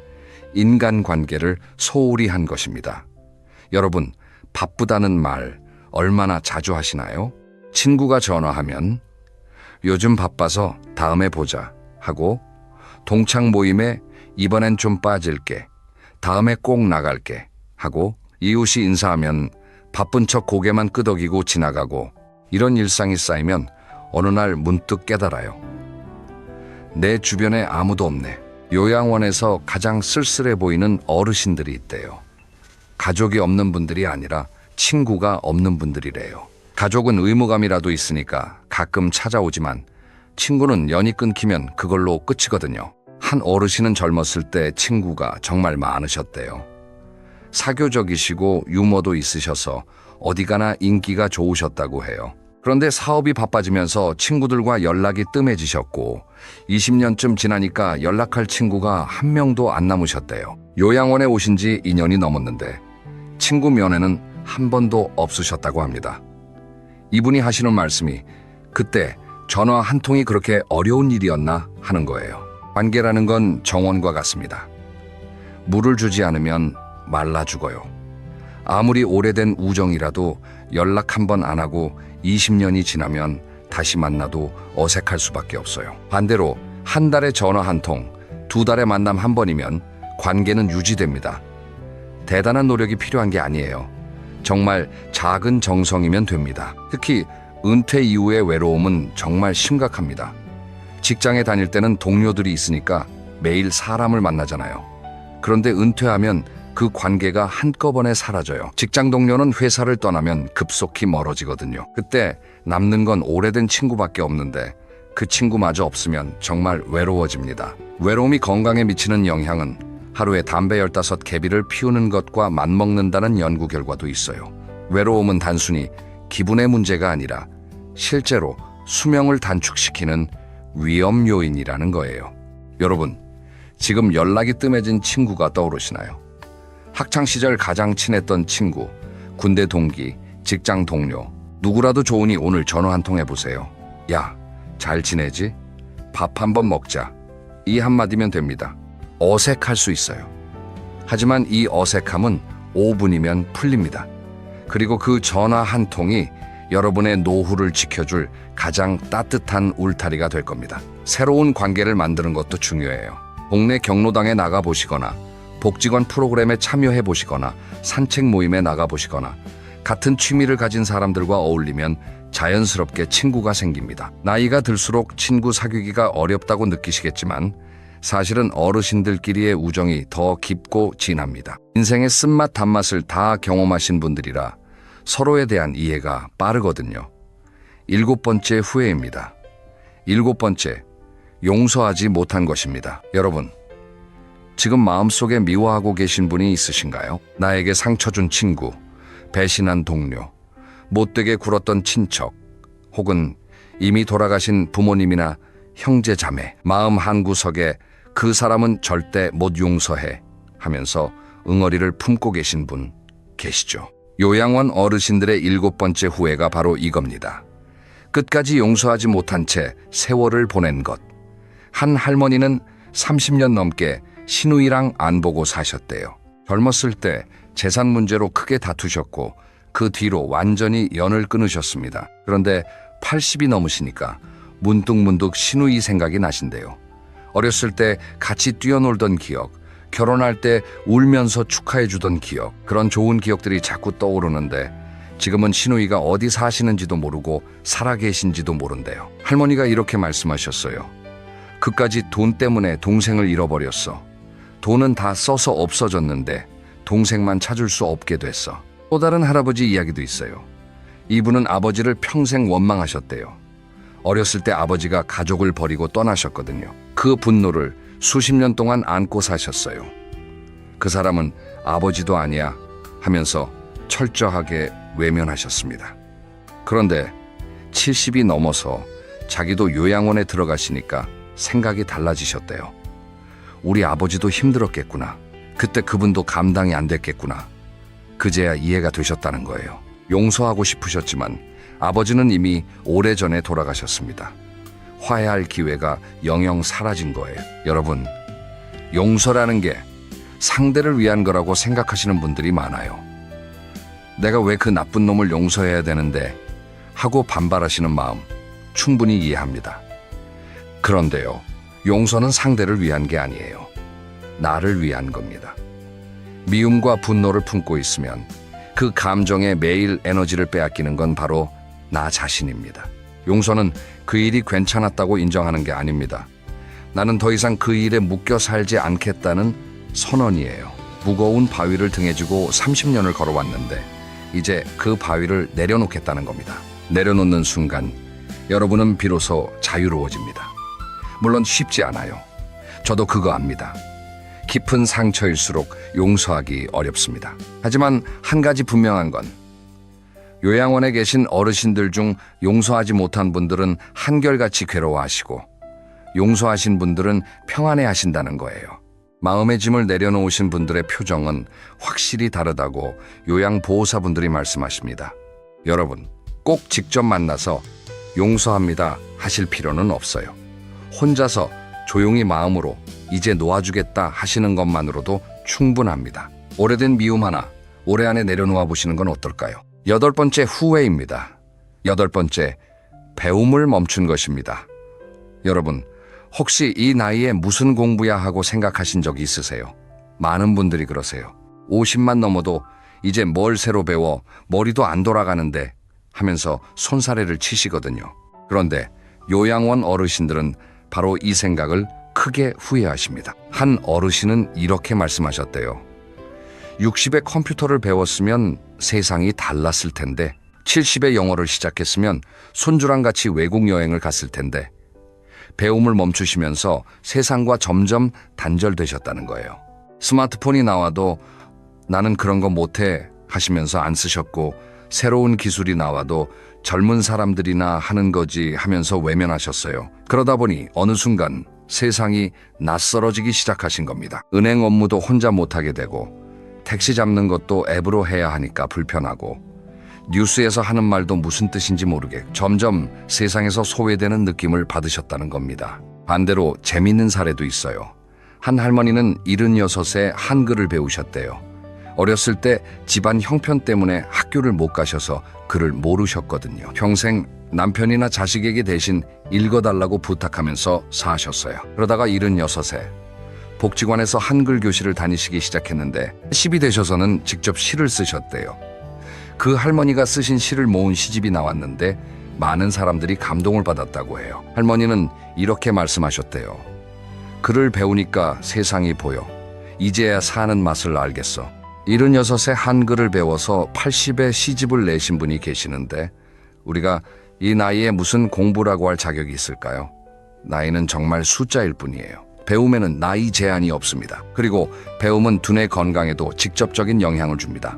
A: 인간관계를 소홀히 한 것입니다. 여러분, 바쁘다는 말 얼마나 자주 하시나요? 친구가 전화하면 요즘 바빠서 다음에 보자 하고, 동창 모임에 이번엔 좀 빠질게, 다음에 꼭 나갈게 하고, 이웃이 인사하면 바쁜 척 고개만 끄덕이고 지나가고, 이런 일상이 쌓이면 어느 날 문득 깨달아요. 내 주변에 아무도 없네. 요양원에서 가장 쓸쓸해 보이는 어르신들이 있대요. 가족이 없는 분들이 아니라 친구가 없는 분들이래요. 가족은 의무감이라도 있으니까 가끔 찾아오지만 친구는 연이 끊기면 그걸로 끝이거든요. 한 어르신은 젊었을 때 친구가 정말 많으셨대요. 사교적이시고 유머도 있으셔서 어디 가나 인기가 좋으셨다고 해요. 그런데 사업이 바빠지면서 친구들과 연락이 뜸해지셨고 20년쯤 지나니까 연락할 친구가 한 명도 안 남으셨대요. 요양원에 오신 지 2년이 넘었는데 친구 면회는 한 번도 없으셨다고 합니다. 이분이 하시는 말씀이 그때 전화 한 통이 그렇게 어려운 일이었나 하는 거예요. 관계라는 건 정원과 같습니다. 물을 주지 않으면 말라 죽어요. 아무리 오래된 우정이라도 연락 한 번 안 하고 20년이 지나면 다시 만나도 어색할 수밖에 없어요. 반대로 한 달에 전화 한 통, 2달에 만남 한 번이면 관계는 유지됩니다. 대단한 노력이 필요한 게 아니에요. 정말 작은 정성이면 됩니다. 특히 은퇴 이후의 외로움은 정말 심각합니다. 직장에 다닐 때는 동료들이 있으니까 매일 사람을 만나잖아요. 그런데 은퇴하면 그 관계가 한꺼번에 사라져요. 직장 동료는 회사를 떠나면 급속히 멀어지거든요. 그때 남는 건 오래된 친구밖에 없는데 그 친구마저 없으면 정말 외로워집니다. 외로움이 건강에 미치는 영향은 하루에 담배 15개비를 피우는 것과 맞먹는다는 연구 결과도 있어요. 외로움은 단순히 기분의 문제가 아니라 실제로 수명을 단축시키는 위험 요인이라는 거예요. 여러분, 지금 연락이 뜸해진 친구가 떠오르시나요? 학창시절 가장 친했던 친구, 군대 동기, 직장 동료, 누구라도 좋으니 오늘 전화 한 통 해보세요. 야, 잘 지내지? 밥 한번 먹자. 이 한마디면 됩니다. 어색할 수 있어요. 하지만 이 어색함은 5분이면 풀립니다. 그리고 그 전화 한 통이 여러분의 노후를 지켜줄 가장 따뜻한 울타리가 될 겁니다. 새로운 관계를 만드는 것도 중요해요. 동네 경로당에 나가보시거나 복지관 프로그램에 참여해 보시거나 산책 모임에 나가 보시거나 같은 취미를 가진 사람들과 어울리면 자연스럽게 친구가 생깁니다. 나이가 들수록 친구 사귀기가 어렵다고 느끼시겠지만 사실은 어르신들끼리의 우정이 더 깊고 진합니다. 인생의 쓴맛 단맛을 다 경험하신 분들이라 서로에 대한 이해가 빠르거든요. 7번째 후회입니다. 7번째, 용서하지 못한 것입니다. 여러분, 지금 마음속에 미워하고 계신 분이 있으신가요? 나에게 상처 준 친구, 배신한 동료, 못되게 굴었던 친척, 혹은 이미 돌아가신 부모님이나 형제 자매, 마음 한구석에 그 사람은 절대 못 용서해 하면서 응어리를 품고 계신 분 계시죠? 요양원 어르신들의 7번째 후회가 바로 이겁니다. 끝까지 용서하지 못한 채 세월을 보낸 것. 한 할머니는 30년 넘게 시누이랑 안 보고 사셨대요. 젊었을 때 재산 문제로 크게 다투셨고 그 뒤로 완전히 연을 끊으셨습니다. 그런데 80이 넘으시니까 문득문득 시누이 생각이 나신대요. 어렸을 때 같이 뛰어놀던 기억, 결혼할 때 울면서 축하해주던 기억, 그런 좋은 기억들이 자꾸 떠오르는데 지금은 시누이가 어디 사시는지도 모르고 살아계신지도 모른대요. 할머니가 이렇게 말씀하셨어요. 그까지 돈 때문에 동생을 잃어버렸어. 돈은 다 써서 없어졌는데 동생만 찾을 수 없게 됐어. 또 다른 할아버지 이야기도 있어요. 이분은 아버지를 평생 원망하셨대요. 어렸을 때 아버지가 가족을 버리고 떠나셨거든요. 그 분노를 수십 년 동안 안고 사셨어요. 그 사람은 아버지도 아니야 하면서 철저하게 외면하셨습니다. 그런데 70이 넘어서 자기도 요양원에 들어가시니까 생각이 달라지셨대요. 우리 아버지도 힘들었겠구나. 그때 그분도 감당이 안 됐겠구나. 그제야 이해가 되셨다는 거예요. 용서하고 싶으셨지만 아버지는 이미 오래전에 돌아가셨습니다. 화해할 기회가 영영 사라진 거예요. 여러분, 용서라는 게 상대를 위한 거라고 생각하시는 분들이 많아요. 내가 왜 그 나쁜 놈을 용서해야 되는데 하고 반발하시는 마음 충분히 이해합니다. 그런데요, 용서는 상대를 위한 게 아니에요. 나를 위한 겁니다. 미움과 분노를 품고 있으면 그 감정에 매일 에너지를 빼앗기는 건 바로 나 자신입니다. 용서는 그 일이 괜찮았다고 인정하는 게 아닙니다. 나는 더 이상 그 일에 묶여 살지 않겠다는 선언이에요. 무거운 바위를 등에 지고 30년을 걸어왔는데 이제 그 바위를 내려놓겠다는 겁니다. 내려놓는 순간 여러분은 비로소 자유로워집니다. 물론 쉽지 않아요. 저도 그거 압니다. 깊은 상처일수록 용서하기 어렵습니다. 하지만 한 가지 분명한 건 요양원에 계신 어르신들 중 용서하지 못한 분들은 한결같이 괴로워하시고 용서하신 분들은 평안해 하신다는 거예요. 마음의 짐을 내려놓으신 분들의 표정은 확실히 다르다고 요양보호사분들이 말씀하십니다. 여러분, 꼭 직접 만나서 용서합니다 하실 필요는 없어요. 혼자서 조용히 마음으로 이제 놓아주겠다 하시는 것만으로도 충분합니다. 오래된 미움 하나 올해 안에 내려놓아 보시는 건 어떨까요? 8번째 후회입니다. 8번째, 배움을 멈춘 것입니다. 여러분, 혹시 이 나이에 무슨 공부야 하고 생각하신 적이 있으세요? 많은 분들이 그러세요. 50만 넘어도 이제 뭘 새로 배워 머리도 안 돌아가는데 하면서 손사래를 치시거든요. 그런데 요양원 어르신들은 바로 이 생각을 크게 후회하십니다. 한 어르신은 이렇게 말씀하셨대요. 60에 컴퓨터를 배웠으면 세상이 달랐을 텐데 70에 영어를 시작했으면 손주랑 같이 외국 여행을 갔을 텐데 배움을 멈추시면서 세상과 점점 단절되셨다는 거예요. 스마트폰이 나와도 나는 그런 거 못해 하시면서 안 쓰셨고 새로운 기술이 나와도 젊은 사람들이나 하는 거지 하면서 외면하셨어요. 그러다 보니 어느 순간 세상이 낯설어지기 시작하신 겁니다. 은행 업무도 혼자 못하게 되고 택시 잡는 것도 앱으로 해야 하니까 불편하고 뉴스에서 하는 말도 무슨 뜻인지 모르게 점점 세상에서 소외되는 느낌을 받으셨다는 겁니다. 반대로 재밌는 사례도 있어요. 한 할머니는 76에 한글을 배우셨대요. 어렸을 때 집안 형편 때문에 학교를 못 가셔서 글을 모르셨거든요. 평생 남편이나 자식에게 대신 읽어달라고 부탁하면서 사셨어요. 그러다가 76에 복지관에서 한글 교실을 다니시기 시작했는데 10이 되셔서는 직접 시를 쓰셨대요. 그 할머니가 쓰신 시를 모은 시집이 나왔는데 많은 사람들이 감동을 받았다고 해요. 할머니는 이렇게 말씀하셨대요. 글을 배우니까 세상이 보여. 이제야 사는 맛을 알겠어. 76에 한글을 배워서 80에 시집을 내신 분이 계시는데 우리가 이 나이에 무슨 공부라고 할 자격이 있을까요? 나이는 정말 숫자일 뿐이에요. 배움에는 나이 제한이 없습니다. 그리고 배움은 두뇌 건강에도 직접적인 영향을 줍니다.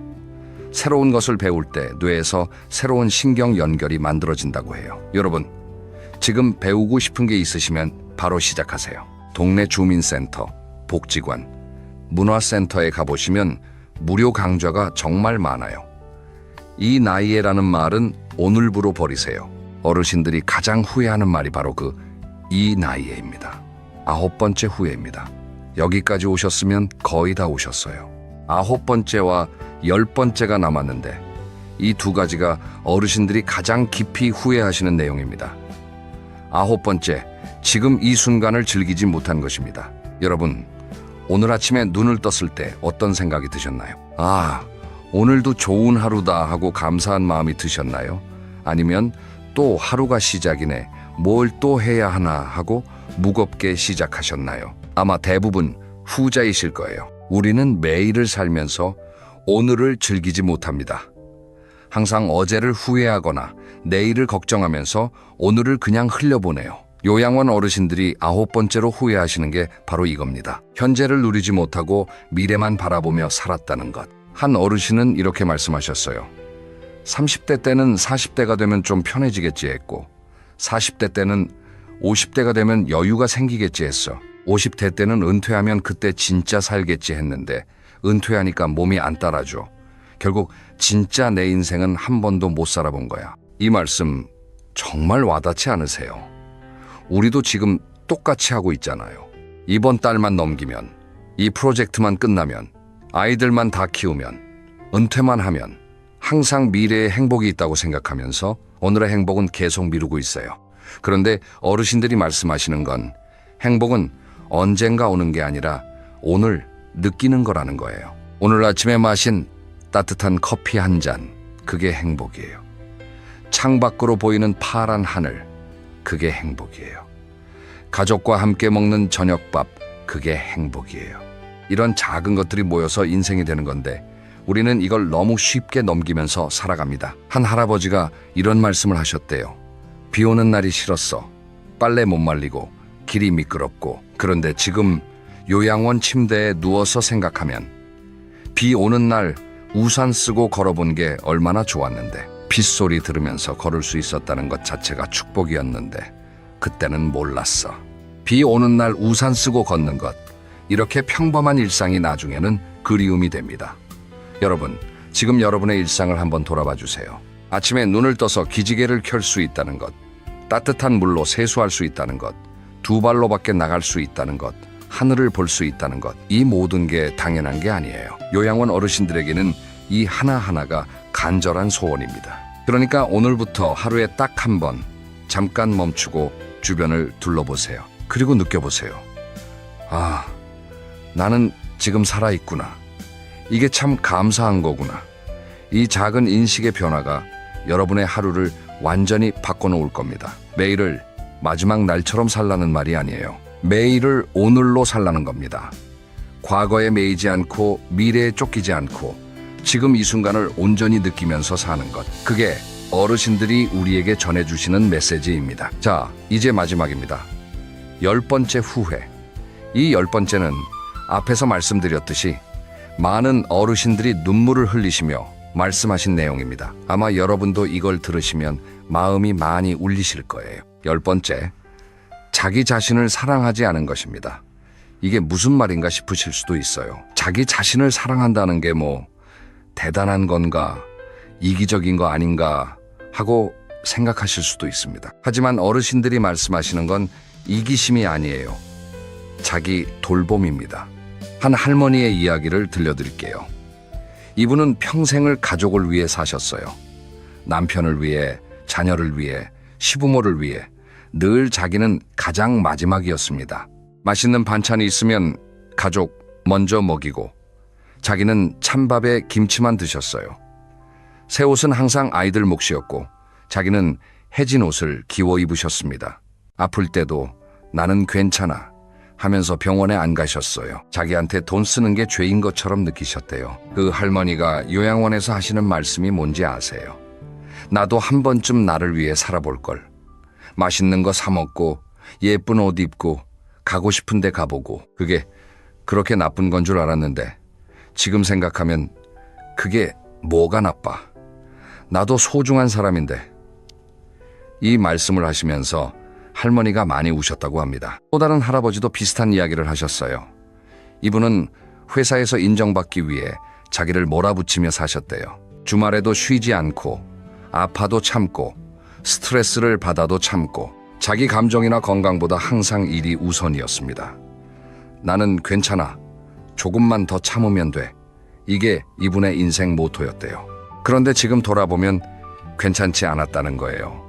A: 새로운 것을 배울 때 뇌에서 새로운 신경 연결이 만들어진다고 해요. 여러분, 지금 배우고 싶은 게 있으시면 바로 시작하세요. 동네 주민센터, 복지관, 문화센터에 가보시면 무료 강좌가 정말 많아요. 이 나이에라는 말은 오늘부로 버리세요. 어르신들이 가장 후회하는 말이 바로 이 나이에입니다. 9번째 후회입니다. 여기까지 오셨으면 거의 다 오셨어요. 9번째와 10번째가 남았는데 이 두 가지가 어르신들이 가장 깊이 후회하시는 내용입니다. 9번째, 지금 이 순간을 즐기지 못한 것입니다. 여러분, 오늘 아침에 눈을 떴을 때 어떤 생각이 드셨나요? 오늘도 좋은 하루다 하고 감사한 마음이 드셨나요? 아니면 또 하루가 시작이네, 뭘 또 해야 하나 하고 무겁게 시작하셨나요? 아마 대부분 후자이실 거예요. 우리는 매일을 살면서 오늘을 즐기지 못합니다. 항상 어제를 후회하거나 내일을 걱정하면서 오늘을 그냥 흘려보내요. 요양원 어르신들이 9번째로 후회하시는 게 바로 이겁니다. 현재를 누리지 못하고 미래만 바라보며 살았다는 것. 한 어르신은 이렇게 말씀하셨어요. 30대 때는 40대가 되면 좀 편해지겠지 했고 40대 때는 50대가 되면 여유가 생기겠지 했어. 50대 때는 은퇴하면 그때 진짜 살겠지 했는데 은퇴하니까 몸이 안 따라줘. 결국 진짜 내 인생은 한 번도 못 살아본 거야. 이 말씀 정말 와닿지 않으세요? 우리도 지금 똑같이 하고 있잖아요. 이번 달만 넘기면, 이 프로젝트만 끝나면, 아이들만 다 키우면, 은퇴만 하면 항상 미래에 행복이 있다고 생각하면서 오늘의 행복은 계속 미루고 있어요. 그런데 어르신들이 말씀하시는 건 행복은 언젠가 오는 게 아니라 오늘 느끼는 거라는 거예요. 오늘 아침에 마신 따뜻한 커피 한 잔, 그게 행복이에요. 창밖으로 보이는 파란 하늘, 그게 행복이에요. 가족과 함께 먹는 저녁밥, 그게 행복이에요. 이런 작은 것들이 모여서 인생이 되는 건데 우리는 이걸 너무 쉽게 넘기면서 살아갑니다. 한 할아버지가 이런 말씀을 하셨대요. 비 오는 날이 싫었어. 빨래 못 말리고 길이 미끄럽고. 그런데 지금 요양원 침대에 누워서 생각하면 비 오는 날 우산 쓰고 걸어본 게 얼마나 좋았는데 빗소리 들으면서 걸을 수 있었다는 것 자체가 축복이었는데 그때는 몰랐어. 비 오는 날 우산 쓰고 걷는 것, 이렇게 평범한 일상이 나중에는 그리움이 됩니다. 여러분, 지금 여러분의 일상을 한번 돌아봐 주세요. 아침에 눈을 떠서 기지개를 켤 수 있다는 것, 따뜻한 물로 세수할 수 있다는 것, 두 발로 밖에 나갈 수 있다는 것, 하늘을 볼 수 있다는 것, 이 모든 게 당연한 게 아니에요. 요양원 어르신들에게는 이 하나하나가 간절한 소원입니다. 그러니까 오늘부터 하루에 딱 한 번 잠깐 멈추고 주변을 둘러보세요. 그리고 느껴보세요. 나는 지금 살아있구나. 이게 참 감사한 거구나. 이 작은 인식의 변화가 여러분의 하루를 완전히 바꿔놓을 겁니다. 매일을 마지막 날처럼 살라는 말이 아니에요. 매일을 오늘로 살라는 겁니다. 과거에 매이지 않고 미래에 쫓기지 않고 지금 이 순간을 온전히 느끼면서 사는 것. 그게 어르신들이 우리에게 전해주시는 메시지입니다. 자, 이제 마지막입니다. 10번째 후회. 이 10번째는 앞에서 말씀드렸듯이 많은 어르신들이 눈물을 흘리시며 말씀하신 내용입니다. 아마 여러분도 이걸 들으시면 마음이 많이 울리실 거예요. 10번째, 자기 자신을 사랑하지 않은 것입니다. 이게 무슨 말인가 싶으실 수도 있어요. 자기 자신을 사랑한다는 게 대단한 건가, 이기적인 거 아닌가 하고 생각하실 수도 있습니다. 하지만 어르신들이 말씀하시는 건 이기심이 아니에요. 자기 돌봄입니다. 한 할머니의 이야기를 들려드릴게요. 이분은 평생을 가족을 위해 사셨어요. 남편을 위해, 자녀를 위해, 시부모를 위해 늘 자기는 가장 마지막이었습니다. 맛있는 반찬이 있으면 가족 먼저 먹이고 자기는 찬밥에 김치만 드셨어요. 새 옷은 항상 아이들 몫이었고 자기는 해진 옷을 기워 입으셨습니다. 아플 때도 나는 괜찮아, 하면서 병원에 안 가셨어요. 자기한테 돈 쓰는 게 죄인 것처럼 느끼셨대요. 그 할머니가 요양원에서 하시는 말씀이 뭔지 아세요? 나도 한 번쯤 나를 위해 살아볼 걸. 맛있는 거 사 먹고 예쁜 옷 입고 가고 싶은 데 가보고. 그게 그렇게 나쁜 건 줄 알았는데 지금 생각하면 그게 뭐가 나빠. 나도 소중한 사람인데. 이 말씀을 하시면서 할머니가 많이 우셨다고 합니다. 또 다른 할아버지도 비슷한 이야기를 하셨어요. 이분은 회사에서 인정받기 위해 자기를 몰아붙이며 사셨대요. 주말에도 쉬지 않고 아파도 참고 스트레스를 받아도 참고 자기 감정이나 건강보다 항상 일이 우선이었습니다. 나는 괜찮아. 조금만 더 참으면 돼. 이게 이분의 인생 모토였대요. 그런데 지금 돌아보면 괜찮지 않았다는 거예요.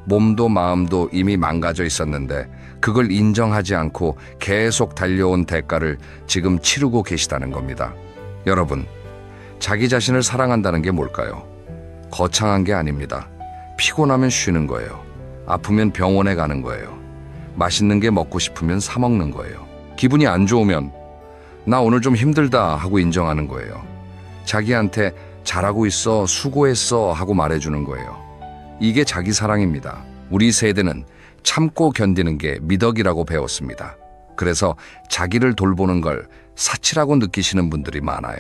A: 몸도 마음도 이미 망가져 있었는데 그걸 인정하지 않고 계속 달려온 대가를 지금 치르고 계시다는 겁니다. 여러분, 자기 자신을 사랑한다는 게 뭘까요? 거창한 게 아닙니다. 피곤하면 쉬는 거예요. 아프면 병원에 가는 거예요. 맛있는 게 먹고 싶으면 사 먹는 거예요. 기분이 안 좋으면 나 오늘 좀 힘들다 하고 인정하는 거예요. 자기한테 잘하고 있어, 수고했어 하고 말해주는 거예요. 이게 자기 사랑입니다. 우리 세대는 참고 견디는 게 미덕이라고 배웠습니다. 그래서 자기를 돌보는 걸 사치라고 느끼시는 분들이 많아요.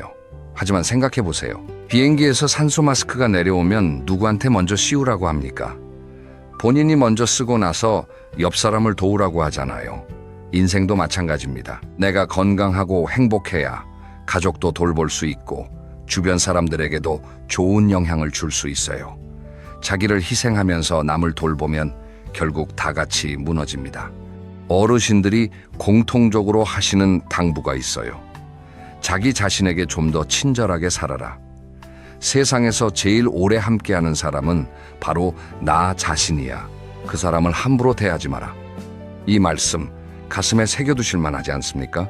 A: 하지만 생각해 보세요. 비행기에서 산소 마스크가 내려오면 누구한테 먼저 씌우라고 합니까? 본인이 먼저 쓰고 나서 옆 사람을 도우라고 하잖아요. 인생도 마찬가지입니다. 내가 건강하고 행복해야 가족도 돌볼 수 있고 주변 사람들에게도 좋은 영향을 줄 수 있어요. 자기를 희생하면서 남을 돌보면 결국 다 같이 무너집니다. 어르신들이 공통적으로 하시는 당부가 있어요. 자기 자신에게 좀 더 친절하게 살아라. 세상에서 제일 오래 함께하는 사람은 바로 나 자신이야. 그 사람을 함부로 대하지 마라. 이 말씀 가슴에 새겨두실 만하지 않습니까?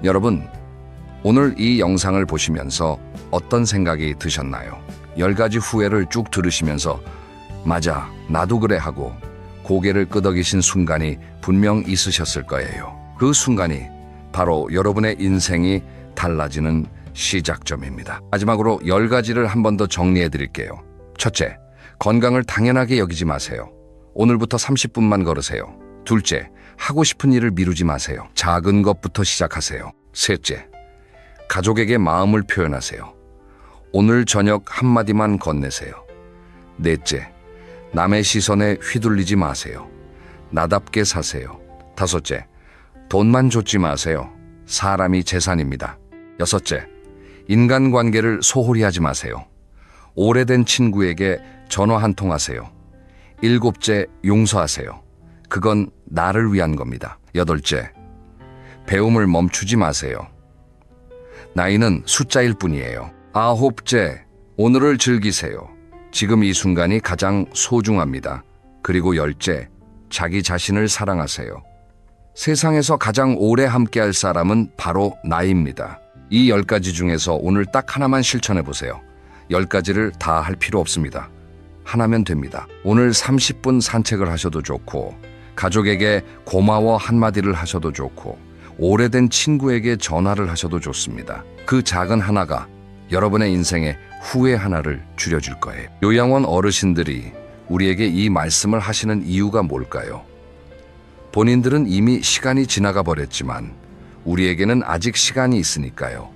A: 여러분, 오늘 이 영상을 보시면서 어떤 생각이 드셨나요? 10가지 후회를 쭉 들으시면서 맞아, 나도 그래 하고 고개를 끄덕이신 순간이 분명 있으셨을 거예요. 그 순간이 바로 여러분의 인생이 달라지는 시작점입니다. 마지막으로 10가지를 한 번 더 정리해 드릴게요. 첫째, 건강을 당연하게 여기지 마세요. 오늘부터 30분만 걸으세요. 둘째, 하고 싶은 일을 미루지 마세요. 작은 것부터 시작하세요. 셋째, 가족에게 마음을 표현하세요. 오늘 저녁 한마디만 건네세요. 넷째, 남의 시선에 휘둘리지 마세요. 나답게 사세요. 다섯째, 돈만 좇지 마세요. 사람이 재산입니다. 여섯째, 인간관계를 소홀히 하지 마세요. 오래된 친구에게 전화 한 통 하세요. 일곱째, 용서하세요. 그건 나를 위한 겁니다. 여덟째, 배움을 멈추지 마세요. 나이는 숫자일 뿐이에요. 아홉째, 오늘을 즐기세요. 지금 이 순간이 가장 소중합니다. 그리고 열째, 자기 자신을 사랑하세요. 세상에서 가장 오래 함께할 사람은 바로 나입니다. 이 10가지 중에서 오늘 딱 하나만 실천해 보세요. 10가지를 다 할 필요 없습니다. 하나면 됩니다. 오늘 30분 산책을 하셔도 좋고, 가족에게 고마워 한마디를 하셔도 좋고, 오래된 친구에게 전화를 하셔도 좋습니다. 그 작은 하나가 여러분의 인생에 후회 하나를 줄여줄 거예요. 요양원 어르신들이 우리에게 이 말씀을 하시는 이유가 뭘까요? 본인들은 이미 시간이 지나가 버렸지만 우리에게는 아직 시간이 있으니까요.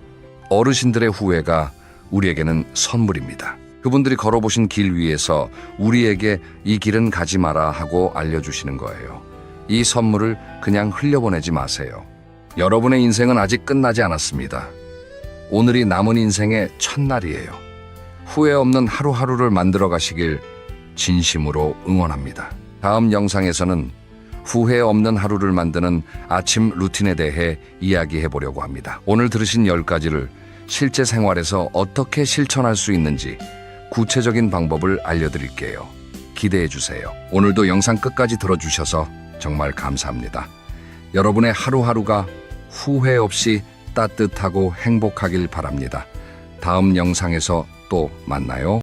A: 어르신들의 후회가 우리에게는 선물입니다. 그분들이 걸어보신 길 위에서 우리에게 이 길은 가지 마라 하고 알려주시는 거예요. 이 선물을 그냥 흘려보내지 마세요. 여러분의 인생은 아직 끝나지 않았습니다. 오늘이 남은 인생의 첫날이에요. 후회 없는 하루하루를 만들어 가시길 진심으로 응원합니다. 다음 영상에서는 후회 없는 하루를 만드는 아침 루틴에 대해 이야기해 보려고 합니다. 오늘 들으신 10가지를 실제 생활에서 어떻게 실천할 수 있는지 구체적인 방법을 알려드릴게요. 기대해 주세요. 오늘도 영상 끝까지 들어주셔서 정말 감사합니다. 여러분의 하루하루가 후회 없이 따뜻하고 행복하길 바랍니다. 다음 영상에서 또 만나요.